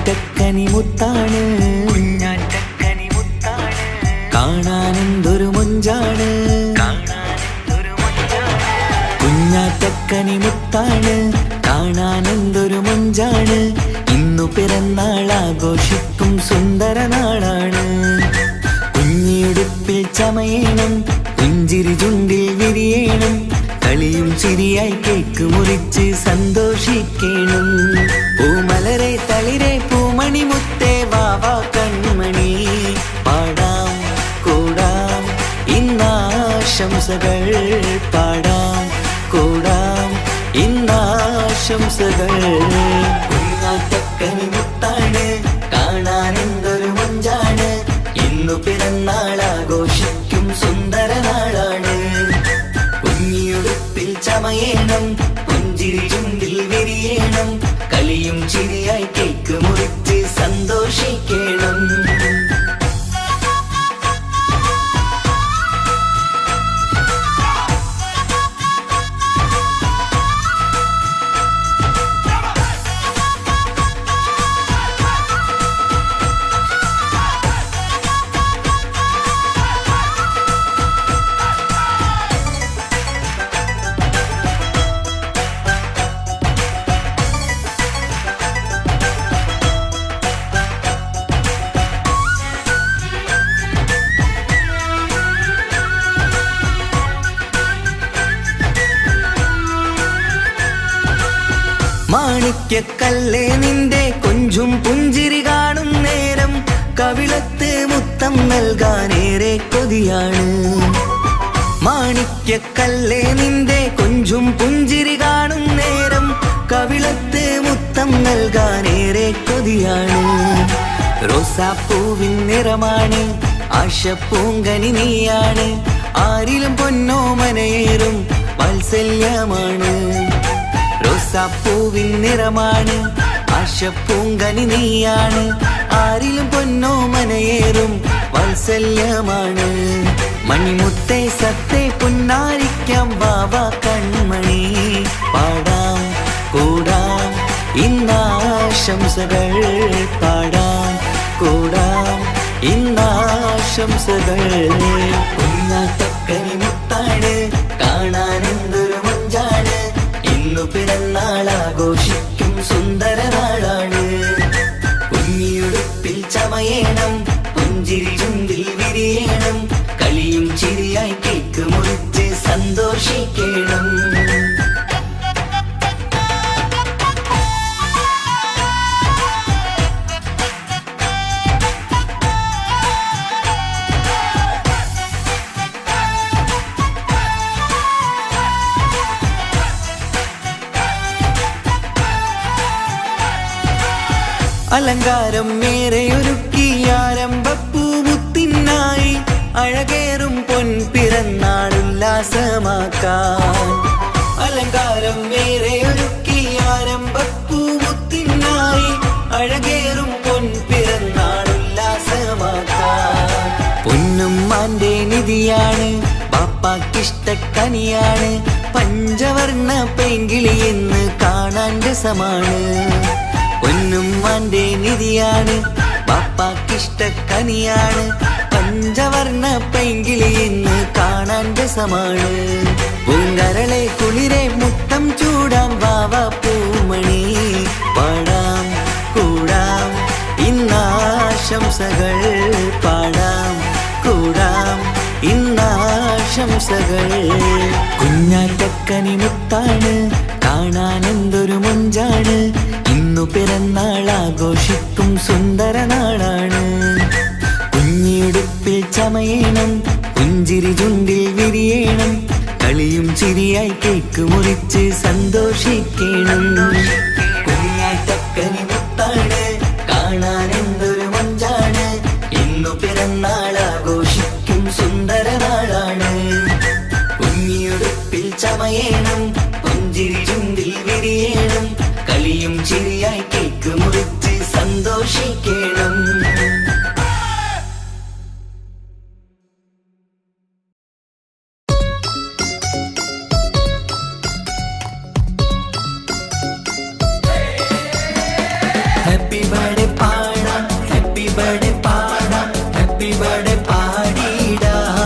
കുഞ്ഞാറ്റക്കനിമുത്താണ് കാണാനെന്തൊരു മൊഞ്ചാണ് കുഞ്ഞാറ്റക്കനിമുത്താണ് കാണാനെന്തൊരു മൊഞ്ചാണ് ഇന്നു പിറന്നാൾ ആഘോഷിക്കും സുന്ദര നാളാണ് കുഞ്ഞിയുടുപ്പിൽ ചമയണം പുഞ്ചിരി ചുണ്ടിൽ വിരിയണം കളിയും ചിരിയായി കേക്ക് മുറിച്ച് സന്തോഷിക്കണം പൂമലരെ തളിരെ പൂമണി മുത്തേ വാവാ കൺമണി പാടാം കൂടാം ഇന്നാശംസകൾ പാടാം കൂടാം ഇന്നാശംസകൾ കുഞ്ഞാറ്റക്കനി മുത്താണ് കാണാനെന്തൊരു മൊഞ്ചാണ് ഇന്നു പിറന്നാൾ ആഘോഷിക്കും സുന്ദര നാളാണ് കുഞ്ഞിയുടുപ്പിൽ ചമയണം പുഞ്ചിരി ചുണ്ടിൽ വിരിയണം കളിയും ചിരിയായി കേക്ക് മുറിച്ച് സന്തോഷിക്കണം മാണിക്യക്കല്ലേ നിന്റെ കൊഞ്ചും പുഞ്ചിരി കാണും നേരം കവിളത്ത് മുത്തം നൽകാനേറെ കൊതിയാണ് മാണിക്യക്കല്ലേ നിന്റെ കൊഞ്ചും പുഞ്ചിരി കാണും നേരം കവിളത്ത് മുത്തം നൽകാനേറെ കൊതിയാണ് റോസാപ്പൂവിൻ നിറമാണ് ആശപ്പൂങ്കനി നീയാണ് ആരിലും പൊന്നോമനയേറും വാത്സല്യമാണ് റോസാപ്പൂവിൻ നിറമാണ് ആശപ്പൂങ്കനി നീയാണ് ആരിലും പൊന്നോമനയേറും വാത്സല്യമാണ് മണിമുത്തേ സത്തേ പുന്നാരിക്കാം വാവാ കൺമണി പാടാം കൂടാം ഇന്നാശംസകൾ പാടാം കൂടാം ഇന്നാശംസകൾ കുഞ്ഞാറ്റക്കനി മുത്താണ് കാണാനെന്തൊരു മൊഞ്ചാണ് ഇന്നു പിറന്നാൾ ആഘോഷിക്കും സുന്ദര നാളാണ് കുഞ്ഞിയുടുപ്പിൽ ചമയണം പുഞ്ചിരി ചുണ്ടിൽ വിരിയണം കളിയും ചിരിയായി കേക്ക് മുറിച്ച് സന്തോഷിക്കണം അലങ്കാരം മേരെയൊരുക്കി ആരംഭപ്പൂമുത്തിനായി അഴകേറും പൊൻപിറന്നാളുല്ലാസമാക്കാൻ. അലങ്കാരം മേരെയൊരുക്കി ആരംഭപ്പൂമുത്തിനായി അഴകേറും പൊൻപിറന്നാളുല്ലാസമാക്കാൻ. പൊന്നുമ്മാന്റെ നിധിയാണ് ബാപ്പാക്കിഷ്ടക്കനിയാണ് പഞ്ചവർണ്ണ പെങ്കിളി എന്ന് കാണാൻ രസമാണ്. പൊന്നുമ്മാന്റെ നിധിയാണ് ബാപ്പാക്കിഷ്ടക്കനിയാണ് പഞ്ചവർണ്ണ പെങ്കിളി എന്ന് കാണാൻ രസമാണ്. പൂങ്കരളെ കുളിരെ മുത്തം ചൂടാം വാവ പൂമണി പാടാം കൂടാം ഇന്നാശംസകൾ പാടാം കൂടാം ഇന്നാശംസകൾ. കുഞ്ഞാറ്റക്കനി മുത്താണ് കാണാൻ എന്തൊരു മൊഞ്ചാണ്. ഇന്നു പിറന്നാൾ ആഘോഷിക്കും സുന്ദര നാളാണ്. കുഞ്ഞിടുപ്പിൽ ചമയണം പുഞ്ചിരി ചുണ്ടിൽ വിരിയണം കളിയും ചിരിയായി കേക്ക് മുറിച്ച് സന്തോഷിക്കണം. കുഞ്ഞാറ്റക്കനി മുത്താണ് കാണാൻ എന്തൊരു മൊഞ്ചാണ്. ഇന്നു പിറന്നാൾ ആഘോഷിക്കും സുന്ദര നാളാണ്. കുഞ്ഞിടുപ്പിൽ ചമയണം പുഞ്ചിരി ചുണ്ടിൽ വിരിയണം കളിയും ചിരിയായി കേക്ക് മുറിച്ച് സന്തോഷിക്കണം. ഹാപ്പി ബർത്ത്ഡേ പാടാം ഹാപ്പി ബർത്ത്ഡേ പാടാം ഹാപ്പി ബർത്ത്ഡേ പാടിടാം.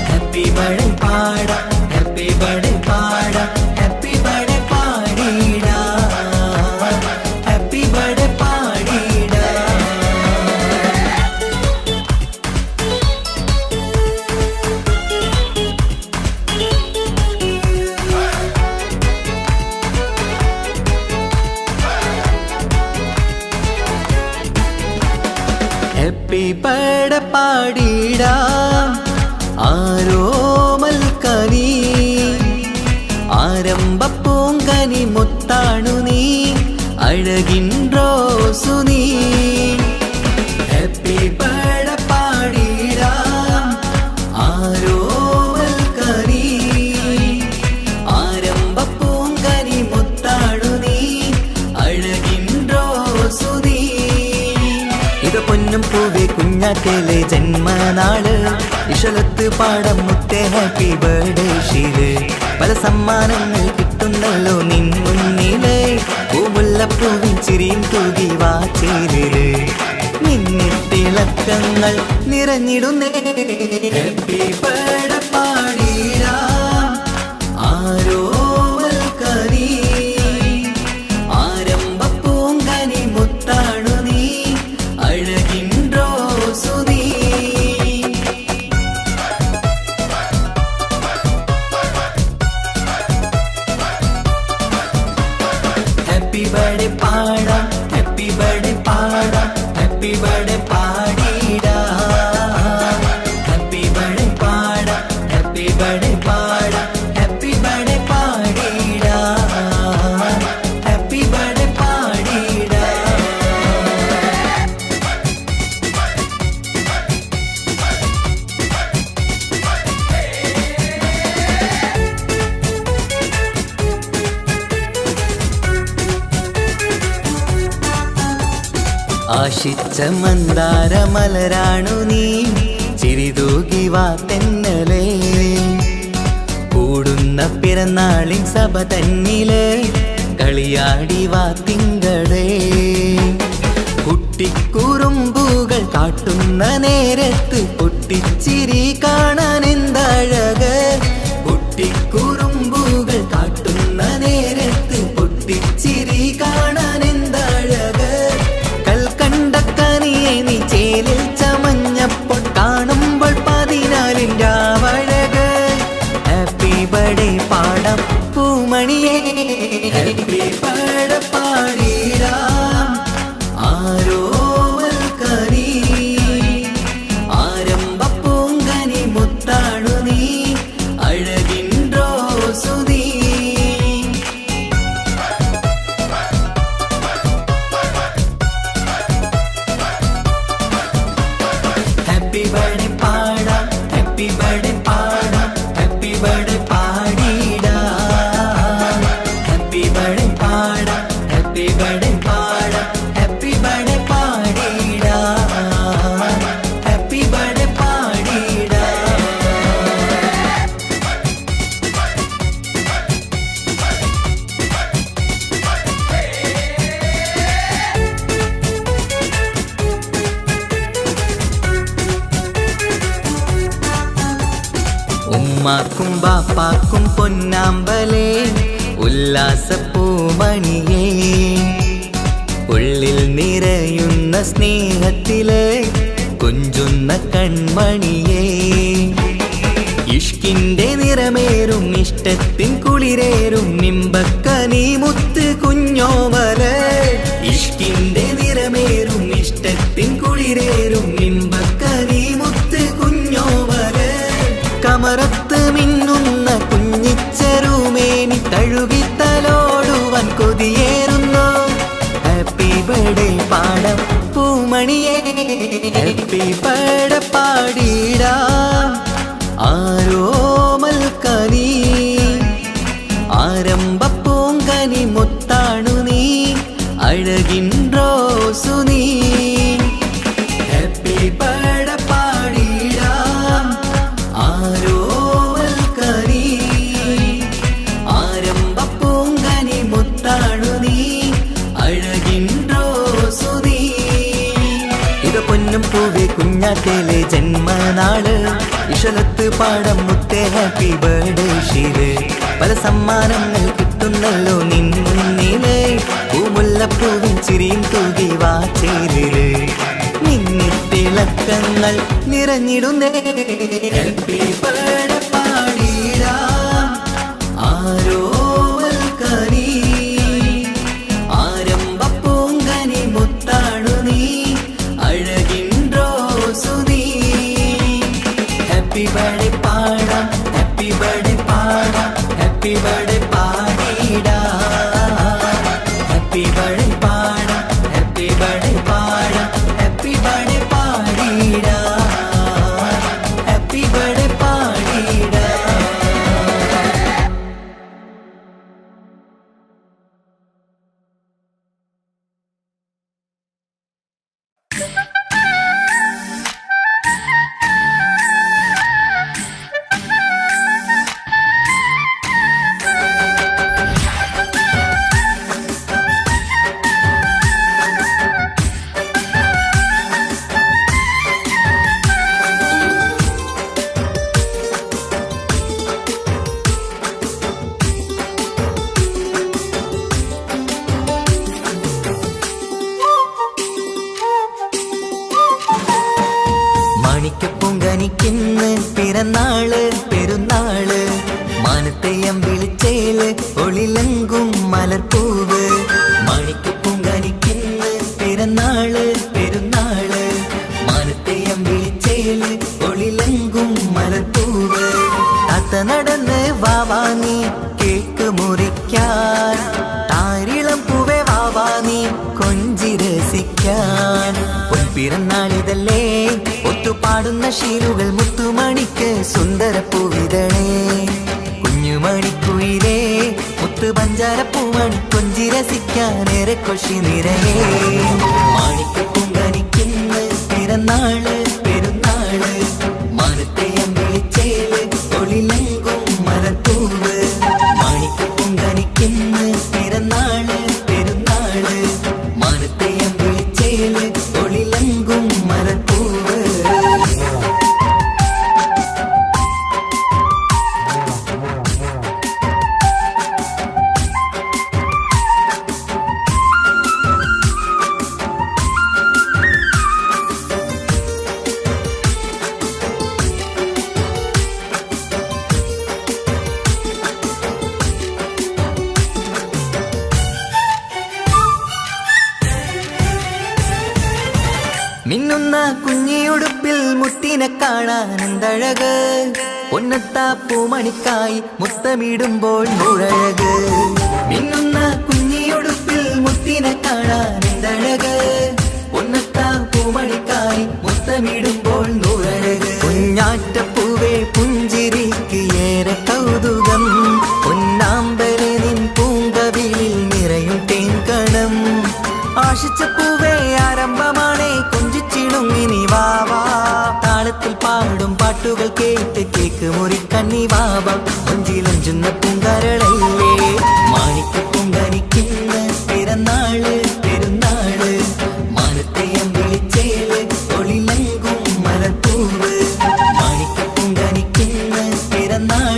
ഹാപ്പി ബർത്ത്ഡേ പാടാം ഹാപ്പി ബർത്ത്ഡേ പാടാം ഹാപ്പി ബർത്ത്ഡേ പാടിടാം. ഹാപ്പി ബർത്ത്ഡേ പാടിടാം. ഹാപ്പി ബർത്ത്ഡേ പാടിടാം ആരോമൽക്കനി ആരംഭപ്പൂങ്കനി മുത്താണു നീ അഴകിൻ റോസു നീ. ഹാപ്പി ബർത്ത്ഡേ പാടിടാം ആരോമൽക്കനി ആരംഭപ്പൂങ്കനി മുത്താണു നീ അഴകിൻ റോസു നീ. ഇത് പൊന്നും പൂവേ കുഞ്ഞാറ്റയിലെ ജന്മനാള് ഇഷലത്ത് പാടം മുത്തേ ഹാപ്പി ബർത്ത്ഡേ ഷീല്. പല സമ്മാനങ്ങൾ കിട്ടുന്നല്ലോ നിൻ മുന്നില് പൂമുല്ലപ്പൂവിൻ ചിരിയും തൂകി വാച്ചേരില് നിന്നിട്ടിളക്കങ്ങൾ നിറഞ്ഞിടുന്നേ. ഹാപ്പി ബർത്ത്ഡേ പാടിടാം ആരോമൽക്കനി ആരംഭപ്പൂങ്കനി മുത്താണു നീ അഴകിൻ റോസു നീ. ഹാപ്പി ബർത്ത്ഡേ പാടാം ഹാപ്പി ബർത്ത്ഡേ പാടാം ഹാപ്പി ബർത്ത്ഡേ പാടിടാം. ഹാപ്പി ബർത്ത്ഡേ പാടാം ഹാപ്പി ബർത്ത്ഡേ പാടാം ഹാപ്പി ബർത്ത്ഡേ പാടിടാം. ഹാപ്പി ബർത്ത്ഡേ പാടിടാം. ആശിച്ച മന്ദാരമലരാണു നീ ചിരിതൂകി വാ തെന്നലേ. കൂടുന്ന പിറന്നാളിൻ സഭ തന്നില് കളിയാടി വാ തിങ്കളേ. കുട്ടിക്കുറുമ്പുകൾ കാട്ടുന്ന നേരത്ത് പൊട്ടിച്ചിരി കാണാൻ എന്തഴക്. കുട്ടിക്കുറുമ്പുകൾ കാട്ടുന്ന നേരത്ത് പൊട്ടിച്ചിരി കാണാൻ എന്തഴക്. കൽക്കണ്ടക്കനിയെ നീ ചേലിൽ ചമഞ്ഞപ്പോൾ കാണുമ്പോൾ 14 രാവഴക്. ഹാപ്പി ബർത്ത്ഡേ പാടാം പൂമണിയേ ഹാപ്പി ബർത്ത്ഡേ പാടിടാം ആരോമൽക്കനി ആരംഭപ്പൂങ്കനി മുത്താണു നീ അഴകിൻ റോസു നീ. ഉമ്മാക്കും ബാപ്പാക്കും പൊന്നാമ്പലേ ഉല്ലാസപ്പൂമണിയേ ഉള്ളിൽ നിറയുന്ന സ്നേഹത്തില് കൊഞ്ചുന്ന കൺമണിയേ ഇഷ്കിന്റെ നിറമേറും ഇഷ്ടത്തിൻ കുളിരേറും നിമ്പക്കനീ മുത്ത് കുഞ്ഞോമല് ഇഷ്കിന്റെ നിറമേറും ഇഷ്ടത്തിൻ കുളിരേറും നിമ്പക്കനീ മുത്ത് കുഞ്ഞോമല് കമറത്ത് മിന്നുന്ന കുഞ്ഞിച്ചെറുമേനി തഴുകിത്തലോടുവാൻ കൊതിയേറുന്നു ഹാപ്പി ബർത്ത്ഡേ പാടം പൂമണിയേ ഹാപ്പി ബർത്ത്ഡേ പാടിടാം ആരോമൽക്കനി ആരംഭപ്പൂങ്കനി മുത്താണു നീ അഴകിൻ റോസു നീ ഹാപ്പി ബർത്ത്ഡേ പാടിടാം ആരോമൽക്കനി ആരംഭപ്പൂങ്കനി മുത്താണു നീ അഴകിൻ റോസു നീ ഇത് പൊന്നും പൂവേ കുഞ്ഞാറ്റേലെ ജന്മനാള് ഇഷലത്ത് പാടം മുത്തേ ഹാപ്പി ബർത്ത്ഡേ ഷീര് പല സമ്മാനങ്ങൾ കിട്ടുന്നല്ലോ നിന്നിലെ പൂമുല്ലപ്പൂവിൻ ചിരിയും തൂകി വാച്ചേരില് നിന്നിത്തിളക്കങ്ങൾ നിറഞ്ഞിടുന്നേ ഹാപ്പി ബർത്ത്ഡേ പാടിടാം ആരോമൽക്കനി ആരംഭപ്പൂങ്കനി മുത്താണു നീ അഴകിൻ റോസു നീ ഹാപ്പി ബർത്ത്ഡേ പാടാം ഹാപ്പി ബർത്ത്ഡേ പാടാം ഹാപ്പി ബർത്ത്ഡേ പാടിടാം ഹാപ്പി ബർത്ത്ഡേ പാടാം ഹാപ്പി ബർത്ത്ഡേ പാടാം ഹാപ്പി ബർത്ത്ഡേ പാടിടാം ഹാപ്പി ബർത്ത്ഡേ പാടിടാം മാണിക്കപ്പൂങ്കനിക്കിന്ന് പിറന്നാള് പെരുന്നാള് മാനത്തെയം വിളിച്ചേല് ഒളിലങ്കും മലർപ്പൂവ് മാണിക്കപ്പൂങ്കനിക്കിന്ന് പിറന്നാള് പെരുന്നാള് മാനത്തെയം വിളിച്ചേല് ഒളിലങ്കും മലർപ്പൂവ് താത്ത നടന്ന് വാവാനി കേക്ക് മുറിക്കാൻ താരിളം പൂവേ വാവാനി കൊഞ്ചി രസിക്കാൻ പിറന്നാളിതല്ലേ ഒത്തുപാടുന്ന ശീലുകൾ മുത്തുമണിക്ക് സുന്ദരപ്പൂവിതളേ കുഞ്ഞുമണിക്കുയിലേ മുത്തു പഞ്ചാരപ്പൂമണി കൊഞ്ചി രസിക്കാനേറെ കൊഷി നിറയേ മാണിക്കപ്പൂങ്കനിക്കിന്ന് പിറന്നാള് പെരുന്നാള് മാനത്തെയം വിളിച്ചേല് ഒളിലങ്കും മലർപ്പൂവ് മാണിക്കപ്പൂങ്കനിക്കിന്ന് പിറന്നാള് പെരുന്നാള് മാനത്തെയം വിളിച്ചേല് ഒളിലങ്കും മലർപ്പൂവ് മിന്നുന്ന കുഞ്ഞിയുടുപ്പിൽ മുത്തിനെ കാണാൻ എന്തഴക് പൊന്നത്താ പൂമണിക്കായി മുത്തമിടുമ്പോൾ മുഴഴക് മിന്നുന്ന കുഞ്ഞിയുടുപ്പിൽ മുത്തിനെ കാണാൻ എന്തഴക് പൊന്നത്താ പൂമണിക്കായി മുത്തമിടുമ്പോൾ മുഴഴക് കുഞ്ഞാറ്റപ്പൂവേ പുഞ്ചിരിക്ക് ഏറെ കൗതുകം പൊന്നാമ്പലെ നിൻ പൂങ്കവിളിൽ നിറയും തേൻകണം ആശിച്ച പൂവേ ആരംഭമാണേ കൊഞ്ചിച്ചിടുങ്ങിനി വാവാ താളത്തിൽ പാടും പാട്ടുകൾ കേട്ട് കേക്ക് മുറിക്കണ്ണി വാവ കൊഞ്ചിലഞ്ചുന്ന പൂങ്കാരളല്ലേ മാണിക്കപ്പൂങ്കനിക്കിന്ന് പിറന്നാള് പെരുന്നാള് മാനത്തെയം വിളിച്ചേല് ഒളിലങ്കും മലർപ്പൂവ് മാണിക്കപ്പൂങ്കനിക്കിന്ന് പിറന്നാള്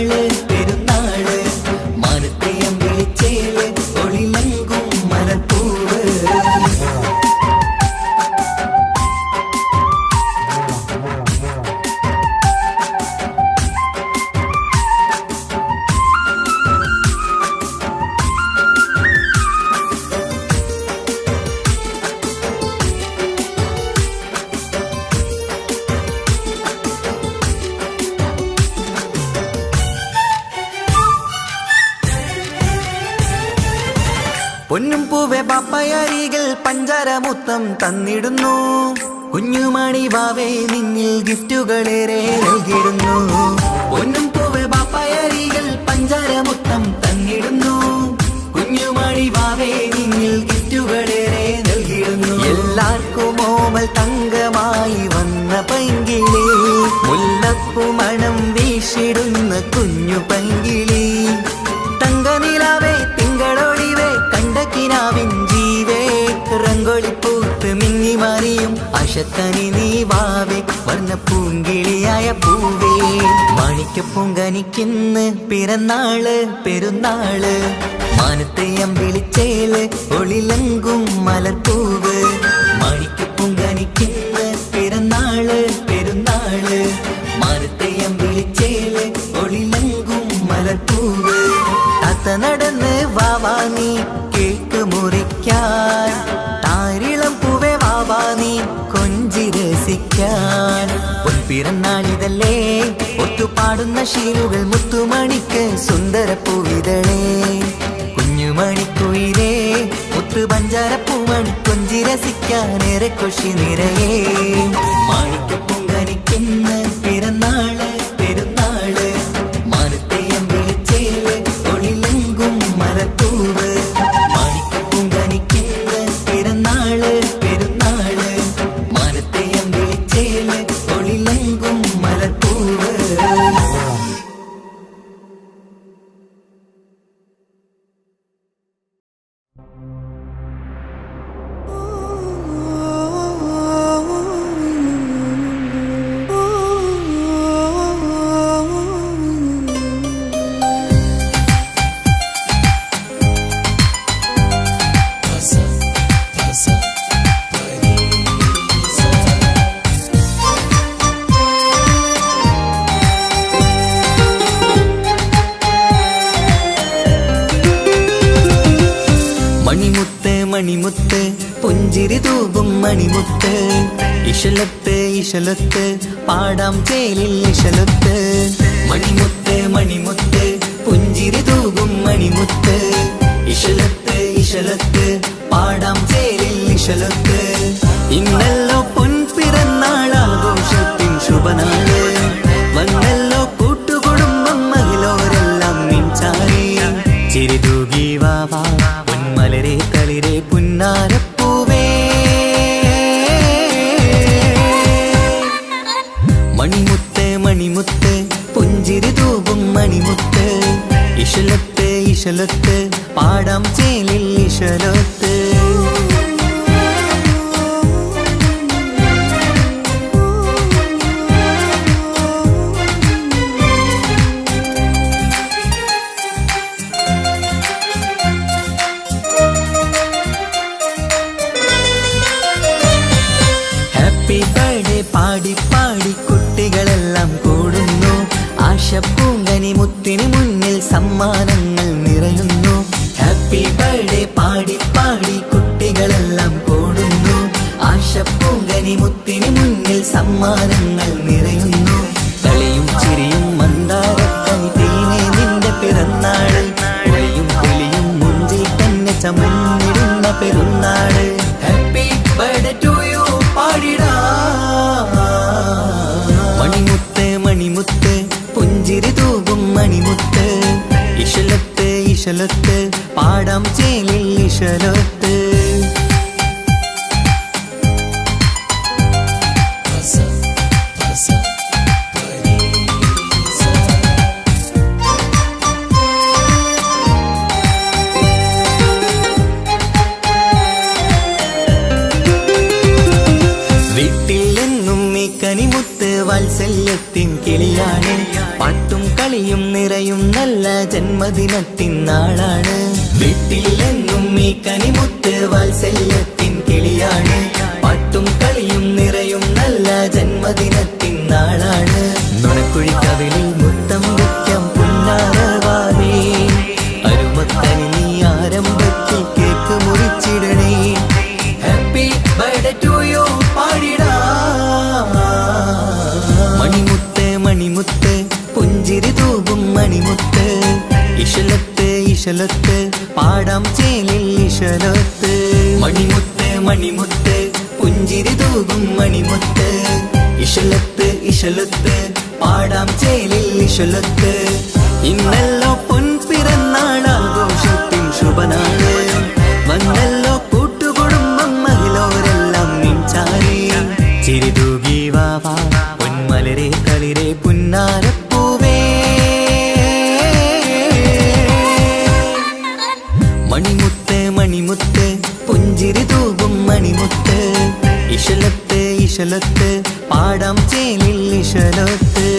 പൊന്നും പൂവെ പാപ്പയരികിൽ പഞ്ചാരമുത്തം തന്നിടുന്നു. കുഞ്ഞുമണി വാവേ നിന്നിൽ ഗിഫ്റ്റുകളേറെ നൽകിടുന്നു. പൊന്നും പൂവെ പാപ്പയരികിൽ പഞ്ചാരമുത്തം തന്നിടുന്നു. കുഞ്ഞുമണി വാവേ നിന്നിൽ ഗിഫ്റ്റുകളേറെ നൽകിടുന്നു. എല്ലാവർക്കും ഓമൽ തങ്കമായി വന്ന പൈങ്കിളി, മുല്ലപ്പൂ മണം വീശിടുന്ന കുഞ്ഞു പൈങ്കിളി. തങ്കനിലാവേ തിങ്കളൊളിവേ കണ്ടക്കിനാവിൻ ജീവേ, റംഗോളിപ്പൂത്ത് മിന്നി മാറിയും അശത്തനി നീ വാവേ, വർണ്ണ പൂങ്കിളിയായ പൂവേ. മാണിക്കപ്പൂങ്കനിക്കിന്ന് പിറന്നാള് പെരുന്നാള്, മാനത്തെ അമ്പിളിച്ചേല് ഒളിലങ്കും മലർപ്പൂവ്. മാണിക്കപ്പൂങ്കനിക്കിന്ന് പിറന്നാള് പെരുന്നാള്, മാനത്തെ അമ്പിളിച്ചേല് ഒളിലങ്കും മലർപ്പൂവ്. താത്ത നടന്ന് വാവാ നീ കേക്ക് മുറിക്കാൻ, താരിളം പൂവേ വാവാ നീ കൊഞ്ചി രസിക്കാൻ. പൊൻപിറന്നാളിതല്ലേ ഒത്തുപാടുന്ന ശീലുകൾ മുത്തുമണിക്ക് സുന്ദര പൂവിതളേ. കുഞ്ഞുമണിക്കുയിലേ മുത്തു പഞ്ചാരപ്പൂമണി കൊഞ്ചി രസിക്കാനേറെ കൊഷി നിറയേ. മാണിക്കപ്പൂങ്കനിക്കിന്ന് പിറന്നാള് പെരുന്നാള്, മാനത്തെ അമ്പിളിച്ചേല് ഒളിലങ്കും മലർപ്പൂവ്. മാണിക്കപ്പൂങ്കനിക്കിന്ന് പിറന്നാള് പെരുന്നാള്, മാനത്തെ അമ്പിളിച്ചേല് ഒളിലങ്കും മലർപ്പൂവ്. മണിമുത്ത് മണിമുത്ത് പുഞ്ചിരി തൂകും മണിമുത്ത്, ഇശലത്ത് ഇശലത്ത് പാടാം ചേലിൽ ഇശലത്ത്. മണിമുത്ത് മണിമുത്ത് പുഞ്ചിരി തൂകും മണിമുത്ത്, ഇശലത്ത് ഇശലത്ത് പാടാം ചേലിൽ ഇശലത്ത്. ഇന്നല്ലോ പൊൻപിറന്നാളാഘോഷത്തിൻ ശുഭനാള്, വന്നല്ലോ കൂട്ടുകുടുംബം മഹിളോരെല്ലാം മിൻചാരി. ചിരിതൂകി വാവാ പൊന്മലരെ തളിരെ പുന്നാരപ്പൂവേ. മണിമുത്ത് മണിമുത്ത് പുഞ്ചിരി തൂകും മണിമുത്ത്, ഇശലത്ത് ഇശലത്ത് പാടാം ചേലിൽ ഇശലത്ത്. ഹാപ്പി ബർത്ത്ഡേ പാടി പാടി കുട്ടികളെല്ലാം കൂടുന്നു. ആശപ്പൂങ്കനി മുത്തിന് മുന്നിൽ സമ്മാനങ്ങൾ നിറയുന്നു. ഹാപ്പി ബർത്ത്ഡേ പാടി പാടി കുട്ടികളെല്ലാം കൂടുന്നു. ആശപ്പൂങ്കനി മുത്തിന് മുന്നിൽ സമ്മാനങ്ങൾ നിറയുന്നു. കളിയും ചിരിയും മന്ദാരക്കനി തേനെ നിന്റെ പിറന്നാള്, ഒളിയും പുലിയും മുഞ്ചിൽ തന്നെ ചമഞ്ഞിടുന്ന പെരുന്നാള്. ഹാപ്പി ബർത്ത്ഡേ ടു യു പാടിടാ. മണിമുത്ത് മണിമുത്ത് പുഞ്ചിരി തൂകും മണിമുത്ത്, ഇശലത്ത് ഇശലത്ത് പാടാം ചേലിൽ ഇശലത്ത്. വീട്ടിലെന്നും ഈ കനിമുത്ത് വാത്സല്യത്തിൻ കിളിയാണ്, പാട്ടും കളിയും നിറയും നല്ല ജന്മദിനത്തിൻ നാളാണ്. വീട്ടിലെന്നും ഈ കനിമുത്ത് വാത്സല്യത്തിൻ കിളിയാണ്, പാട്ടും കളിയും നിറയും നല്ല ജന്മദിനത്തിൻ നാളാണ്. നുണക്കുഴിക്കവിളിൽ മുത്തം വയ്ക്കാം പുന്നാരവാവേ, അരുമക്കനി നീ ആരംഭത്തിൽ കേക്ക് മുറിച്ചിടണേ. ഹാപ്പി ബർത്ത്ഡേ ടു യു പാടിടാ. മണിമുത്ത് മണിമുത്ത് പുഞ്ചിരി തൂകും മണിമുത്ത്, ഇശലത്ത് ഇശലൊത്ത് പാടാം ചേലിൽ ഇശലൊത്ത് മണിമുത്ത് മണിമുത്ത് പുഞ്ചിരി തൂകും മണിമുത്ത് ഇശലൊത്ത് ഇശലൊത്ത് പാടാം ചേലിൽ ഇശലൊത്ത് ഇന്നല്ലോ പൊൻപിറന്നാൾ ആഘോഷത്തിൻ ശുഭനാള് വന്നല്ലോ കൂട്ടുകുടുംബം മഹിളോരെല്ലാം നിൻചാരി ചിരി തൂകി വാവാ പൊന്മലരെ കളിരെ പുന്നാരപ്പൂവേ മണിമുത്ത് മണിമുത്ത് പുഞ്ചിരി തൂകും മണിമുത്ത് ഇശലൊത്ത് ഇശലൊത്ത് പാടാം ചേലിൽ ഇശലൊത്ത്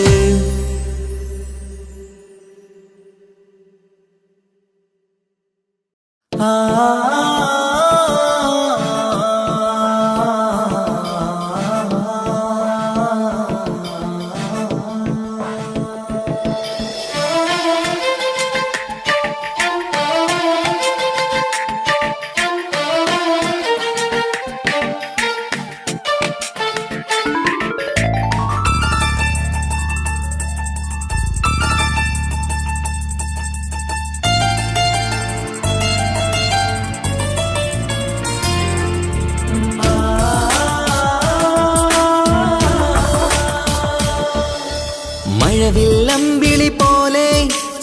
മഴവില്ലമ്പിളി പോലെ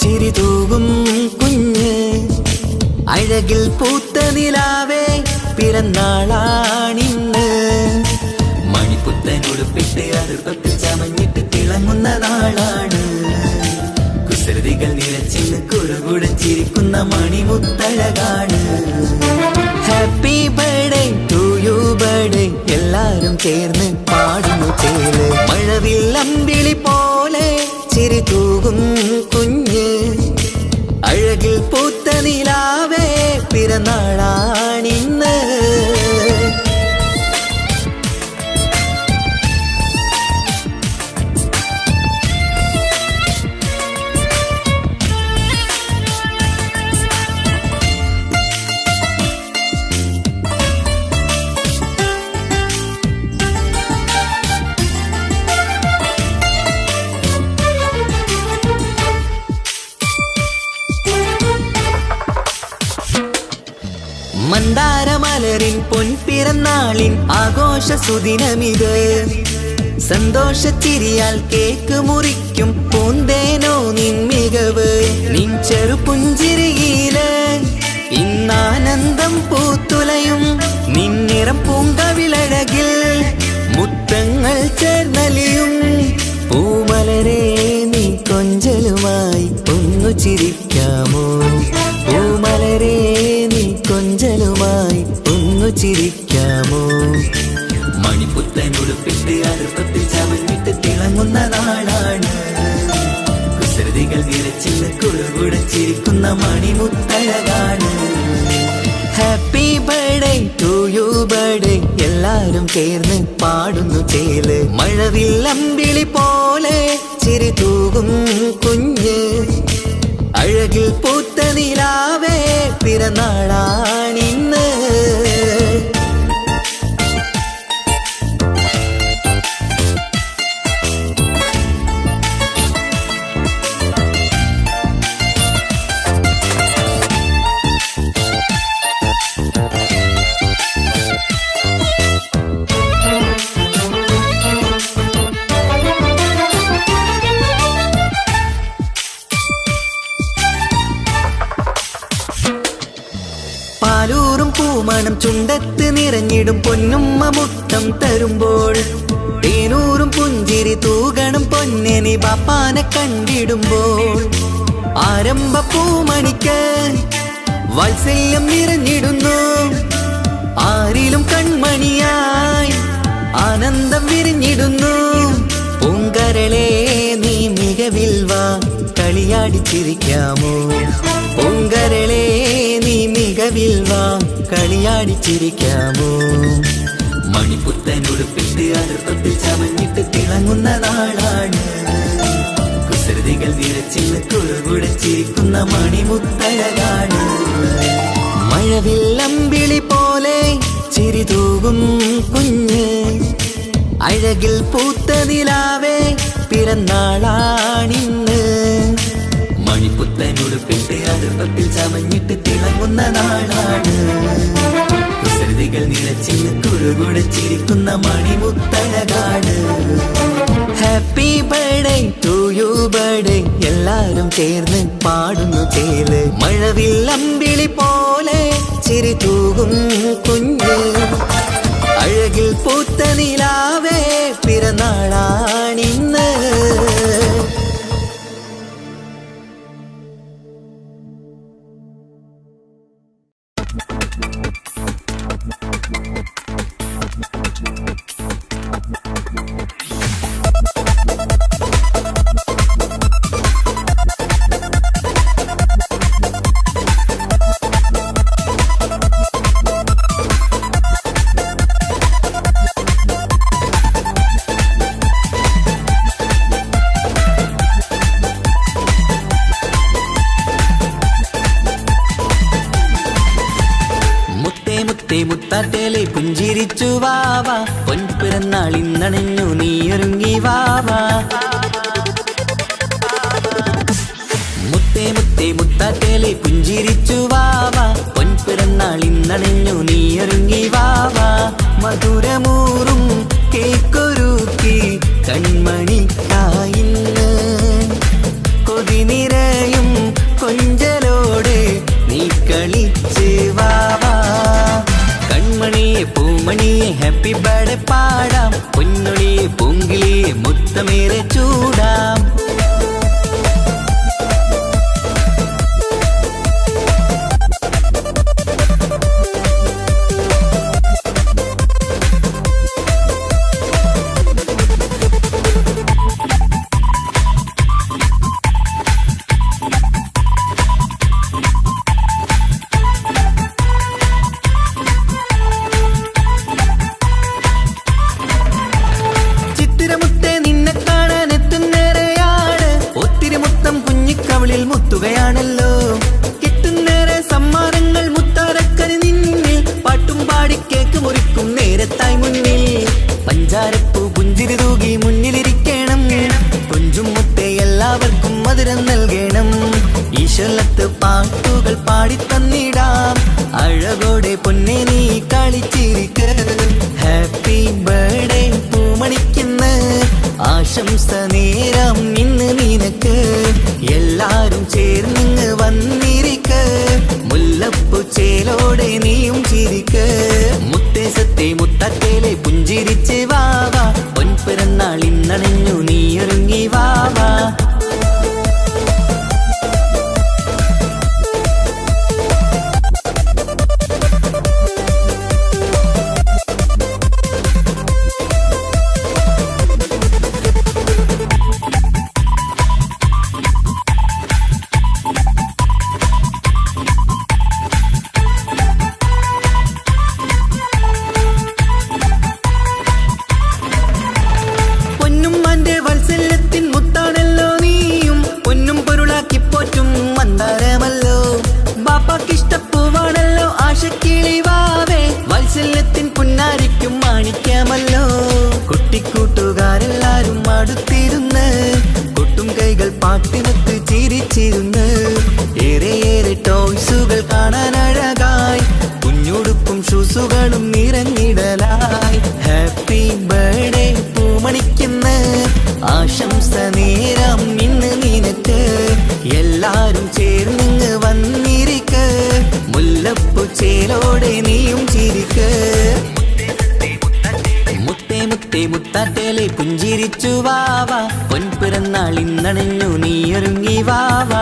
ചിരി തൂകും കുഞ്ഞ് അഴകിൽ പൂത്ത നിലാവേ പിറന്നാളാണിന്ന് മണിപ്പുത്തനുടുപ്പിട്ട് അതിർപ്പത്തിൽ ചമഞ്ഞിട്ട് തിളങ്ങുന്ന നാളാണ് കുസൃതികൾ നിറച്ചിന്ന് കുറുകുടച്ചിരിക്കുന്ന മണിമുത്തഴകാണ് happy birthday to you birthday എല്ലാരും ചേർന്ന് പാടുന്നു ചേല് മഴവില്ലമ്പിളി പോലെ ചിരി തൂകും കുഞ്ഞ് അഴകിൽ പൂത്ത നിലാവേ പിറന്നാളാണിന്ന് മന്ദാരമലരിൻ പൊൻപിറന്നാളിൻ ആഘോഷ സുദിനമിത് സന്തോഷച്ചിരിയാൽ കേക്ക് മുറിക്കും പൂന്തേനോ നിൻ മികവ് നിൻ ചെറുപുഞ്ചിരിയില് ഇന്നാനന്ദം പൂത്തുലയും നിന്നിറം പൂങ്കവിളഴകിൽ മുത്തങ്ങൾ ചേർന്നലിയും പൂമലരെ നീ കൊഞ്ചലുമായി ഒന്നു ചിരിക്കാമോ പൂമലരെ നീ കൊഞ്ചലുമായി ഒന്നു ചിരിക്കാമോ മണിപ്പുത്തനുടുപ്പിട്ട് അടുപ്പത്തിൽ ചമഞ്ഞിട്ട് തിളങ്ങുന്ന നാളാണ് കുസൃതികൾ നിറച്ചിന്ന് കുറുകുടച്ചിരിക്കുന്ന മണിമുത്തഴകാണ് happy birthday to you birthday എല്ലാരും ചേർന്ന് പാടുന്നു ചേല് മഴവില്ലമ്പിളി പോലെ ചിരി തൂകും കുഞ്ഞ് അഴകിൽ പൂത്ത നിലാവേ പിറന്നാളാണിന്ന് പാലൂറും പൂമണം ചുണ്ടത്ത് നിറഞ്ഞിടും പൊന്നുമ്മ മുത്തം തരുമ്പോൾ തേനൂറും പുഞ്ചിരി തൂകണം പൊന്നനി ബാപ്പാനെ കണ്ടിടുമ്പോൾ ആരംഭ പൂമണിക്ക് വാത്സല്യം നിറഞ്ഞിടുന്നു ആരിലും കൺമണിയായി ആനന്ദം വിരിഞ്ഞിടുന്നു പൂങ്കരളെ നീ മികവിൽ വാ കളിയാടിച്ചിരിക്കാമോ പൂങ്കരളെ നീ മികവിൽ വാ കളിയാടിച്ചിരിക്കാമോ മണിപ്പുത്തനുടുപ്പിട്ട് അതിർപ്പത്തിൽ ചമഞ്ഞിട്ട് തിളങ്ങുന്ന നാളാണ് കുസൃതികൾ നിറച്ചിന്ന് കുറുകുടച്ചിരിക്കുന്ന മണിമുത്തഴകാണ് മഴവില്ലമ്പിളി പോലെ ചിരി തൂകും കുഞ്ഞ് അഴകിൽ പൂത്ത നിലാവേ പിറന്നാളാണിന്ന് മണിപ്പുത്ത പുത്തനുടുപ്പിട്ട് അടുപ്പത്തിൽ ചമഞ്ഞിട്ട് തിളങ്ങുന്ന നാളാണ്. കുസൃതികൾ നിറച്ചിന്ന് കുറുകുടച്ചിരിക്കുന്ന മണിമുത്തഴകാട്. Happy birthday to you birthday എല്ലാരും ചേർന്ന് പാടുന്നു ചേല്. മഴവില്ലമ്പിളി പോലെ ചിരി തൂകും കുഞ്ഞ്. അഴകിൽ പൂത്ത നിലാവേ പിറന്നാളാണിന്ന്. മുത്താട്ടേലെ പുഞ്ചിരിച്ചു വാവാ, പൊൻപിറന്നാൾ ഇന്നണഞ്ഞു നീയൊരുങ്ങി വാവാ. മുത്തേ മുത്തേ മുത്താട്ടേലെ പുഞ്ചിരിച്ചു വാവാ, പൊൻപിറന്നാൾ ഇന്നണഞ്ഞു നീയൊരുങ്ങി വാവാ. മധുരമൂറും കേക്കൊരുക്കി കൺമണിക്കായിന്ന്. കൊതി നിറയും കൊഞ്ചലോടെ നീ കളിച്ച് വാവാ. കൺമണിയെ പൂമണിയെ ഹാപ്പി ബർത്ത്ഡേ പാടാം. പൊന്നൊളിയെ പൂങ്കിളിയെ മുത്തമേറെ ചൂടാം. മുത്തുകയാണല്ലോ കിട്ടുന്നേരെ സമ്മാനങ്ങൾ മുത്താരക്കരി നിന്നിൽ. പാട്ടും പാടി കേക്ക് മുറിക്കും നേരത്തായി മുന്നിൽ. പഞ്ചാരപ്പൂ പുഞ്ചിരി തൂകി മുന്നിലിരിക്കണം. കൊഞ്ചും മുത്തേ എല്ലാവർക്കും മധുരം നൽകണം. ഈശ്വലത്ത് പാട്ടുകൾ പാടിത്തന്നിടാം. അഴകോടെ പൊന്നെ നീ കളിച്ചിരിക്ക്. Happy birthday പൂമണിക്കുന്ന്. ആശംസ നേരം ഇന്ന് നിനക്ക്. എല്ലാരും ചേർന്നിങ്ങ് വന്നിരിക്ക്. മുല്ലപ്പൂ ചേലോടെ നീയും ചിരിക്ക്. മുത്തേസത്തെ മുത്തത്തേലെ പുഞ്ചിരിച്ച് വാവാ. പൊൻപിറന്നാൾ ഇന്നണഞ്ഞു നീയൊരുങ്ങി വാവാ. കുട്ടിക്കൂട്ടുകാരെല്ലാരും അടുത്തിരുന്ന് കൊട്ടും കൈകൾ പാട്ടിനൊത്ത് ചിരിച്ചിരുന്ന്. ഏറെ ഏറെ ടോയ്സുകൾ കാണാൻ അഴകായി. കുഞ്ഞുടുപ്പും ഷൂസുകളും നിറഞ്ഞിടലായി. Happy birthday പൂമണിക്കുന്ന്. ആശംസ നേരം ഇന്ന് നിനക്ക്. എല്ലാരും ചേർന്നിങ്ങ് വന്നിരിക്ക്. മുല്ലപ്പൂ ചേലോടെ നീയും ചിരിക്ക്. മുത്തേ മുത്തേ മുത്താട്ടേലെ പുഞ്ചിരിച്ചു വാവാ. പൊൻപിറന്നാൾ ഇന്നണഞ്ഞു നീയൊരുങ്ങി വാവാ.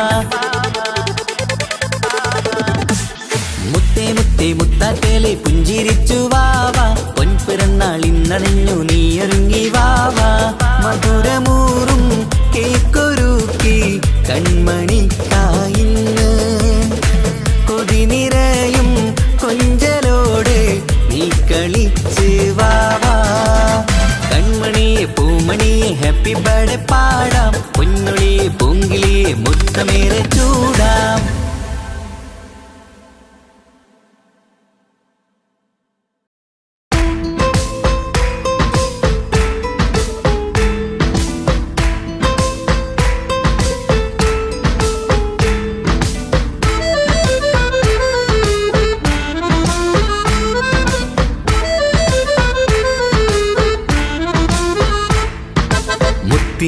മുത്തേ മുത്തേ മുത്താട്ടേലെ പുഞ്ചിരിച്ചു വാവാ. പൊൻപിറന്നാൾ ഇന്നണഞ്ഞു നീയൊരുങ്ങി വാവാ. മധുരമൂറും കേക്കൊരുക്കി കൺമണിക്കായിന്ന്. കൊതി നിറയും കൊഞ്ചലോടെ നീ കളിച്ച് വാവാ. കൺമണിയെ പൂമണിയെ ഹാപ്പി ബർത്ത്ഡേ പാടാം. പൊന്നൊളിയെ പൂങ്കിളിയെ മുത്തമേറെ ചൂടാം.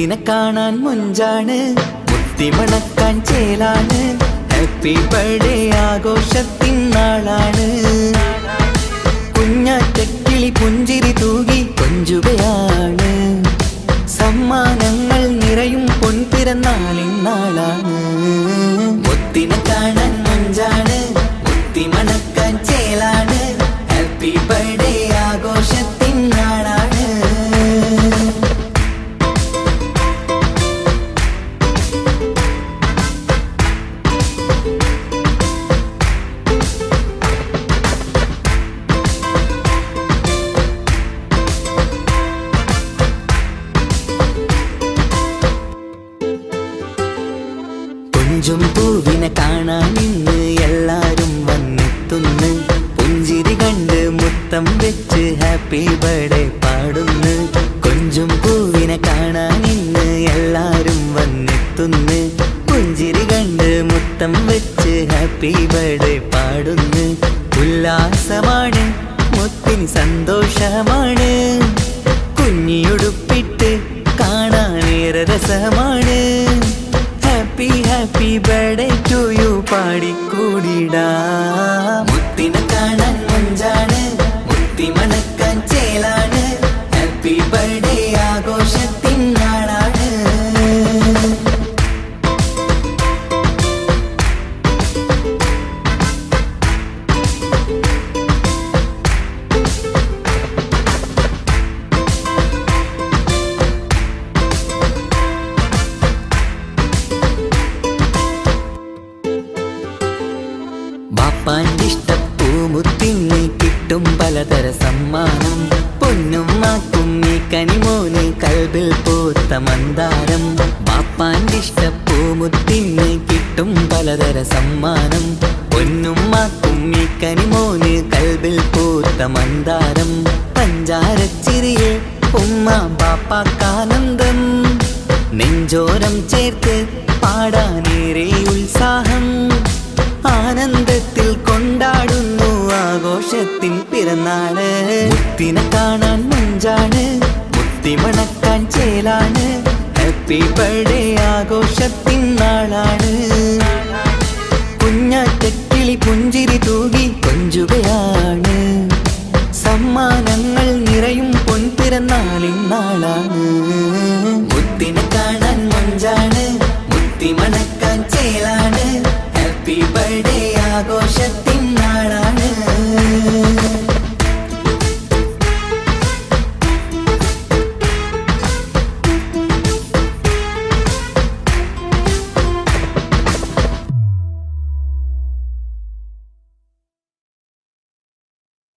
മുത്തിനെ കാണാൻ മൊഞ്ചാണ്, മുത്തിമണക്കാൻ ചേലാണ്. Happy birthday ആഘോഷത്തിൻ നാളാണ്. കുഞ്ഞാറ്റക്കിളി പുഞ്ചിരി തൂകി കൊഞ്ചുകയാണ്. സമ്മാനങ്ങൾ നിറയും പൊൻപിറന്നാളിൻ നാളാണ്. മുത്തിനെ കാണാൻ മൊഞ്ചാണ്, മുത്തിമണക്കാൻ ചേലാണ്. Happy birthday ആഘോഷത്തിൻ നാളാണ്. കൊഞ്ചും പൂവിനെ കാണാൻ ഇന്ന് എല്ലാരും വന്നെത്തുന്നു. പുഞ്ചിരി കണ്ട് മുത്തം വെച്ച് ഹാപ്പി ബർത്ത്ഡേ പാടുന്നു. കൊഞ്ചും പൂവിനെ കാണാൻ ഇന്ന് എല്ലാരും വന്നെത്തുന്നു. പുഞ്ചിരി കണ്ട് മുത്തം വെച്ച് ഹാപ്പി ബർത്ത്ഡേ പാടുന്നു. ഉല്ലാസമാണ്, മുത്തിന് സന്തോഷമാണ്. കുഞ്ഞിയുടുപ്പിട്ട് കാണാനേറെ രസമാണ്. Happy happy birthday to you പാടിക്കൂടിടാ. മുത്തിനെ കാണാൻ മൊഞ്ചാണ്, മുത്തിമണക്കാൻ ചേലാണ്. Happy birthday ആഘോഷത്തിൻ നാളാണ്. ബാപ്പാന്റെ ഇഷ്ടപ്പൂമുത്തിന് കിട്ടും പലതര സമ്മാനം. പൊന്നുമ്മാക്കും ഈ കനിമോന് കൽബിൽ പൂത്ത മന്ദാരം. ബാപ്പാന്റെ ഇഷ്ടപ്പൂമുത്തിന് കിട്ടും പലതര സമ്മാനം. പൊന്നുമ്മാക്കും ഈ കനിമോന് കൽബിൽ പൂത്ത മന്ദാരം. പഞ്ചാരച്ചിരിയെ ഉമ്മ ബാപ്പാക്കാനന്ദം. നെഞ്ചോരം ചേർത്ത് പാടാനേറെ ഉത്സാഹം. ആനന്ദത്തിൽ കൊണ്ടാടുന്നു ആഘോഷത്തിൻ പിറന്നാള്. മുത്തിനെ കാണാൻ മൊഞ്ചാണ്, മുത്തിമണക്കാൻ ചേലാണ്. Happy birthday ആഘോഷത്തിൻ നാളാണ്. കുഞ്ഞാറ്റക്കിളി പുഞ്ചിരി തൂകി കൊഞ്ചുകയാണ്. സമ്മാനങ്ങൾ നിറയും പൊൻപിറന്നാളിൻ നാളാണ്. മുത്തിനെ കാണാൻ മൊഞ്ചാണ്, മുത്തിമണക്കാൻ ചേലാണ്. ഹാപ്പി ബർത്ത്ഡേ ആഘോഷത്തിൽ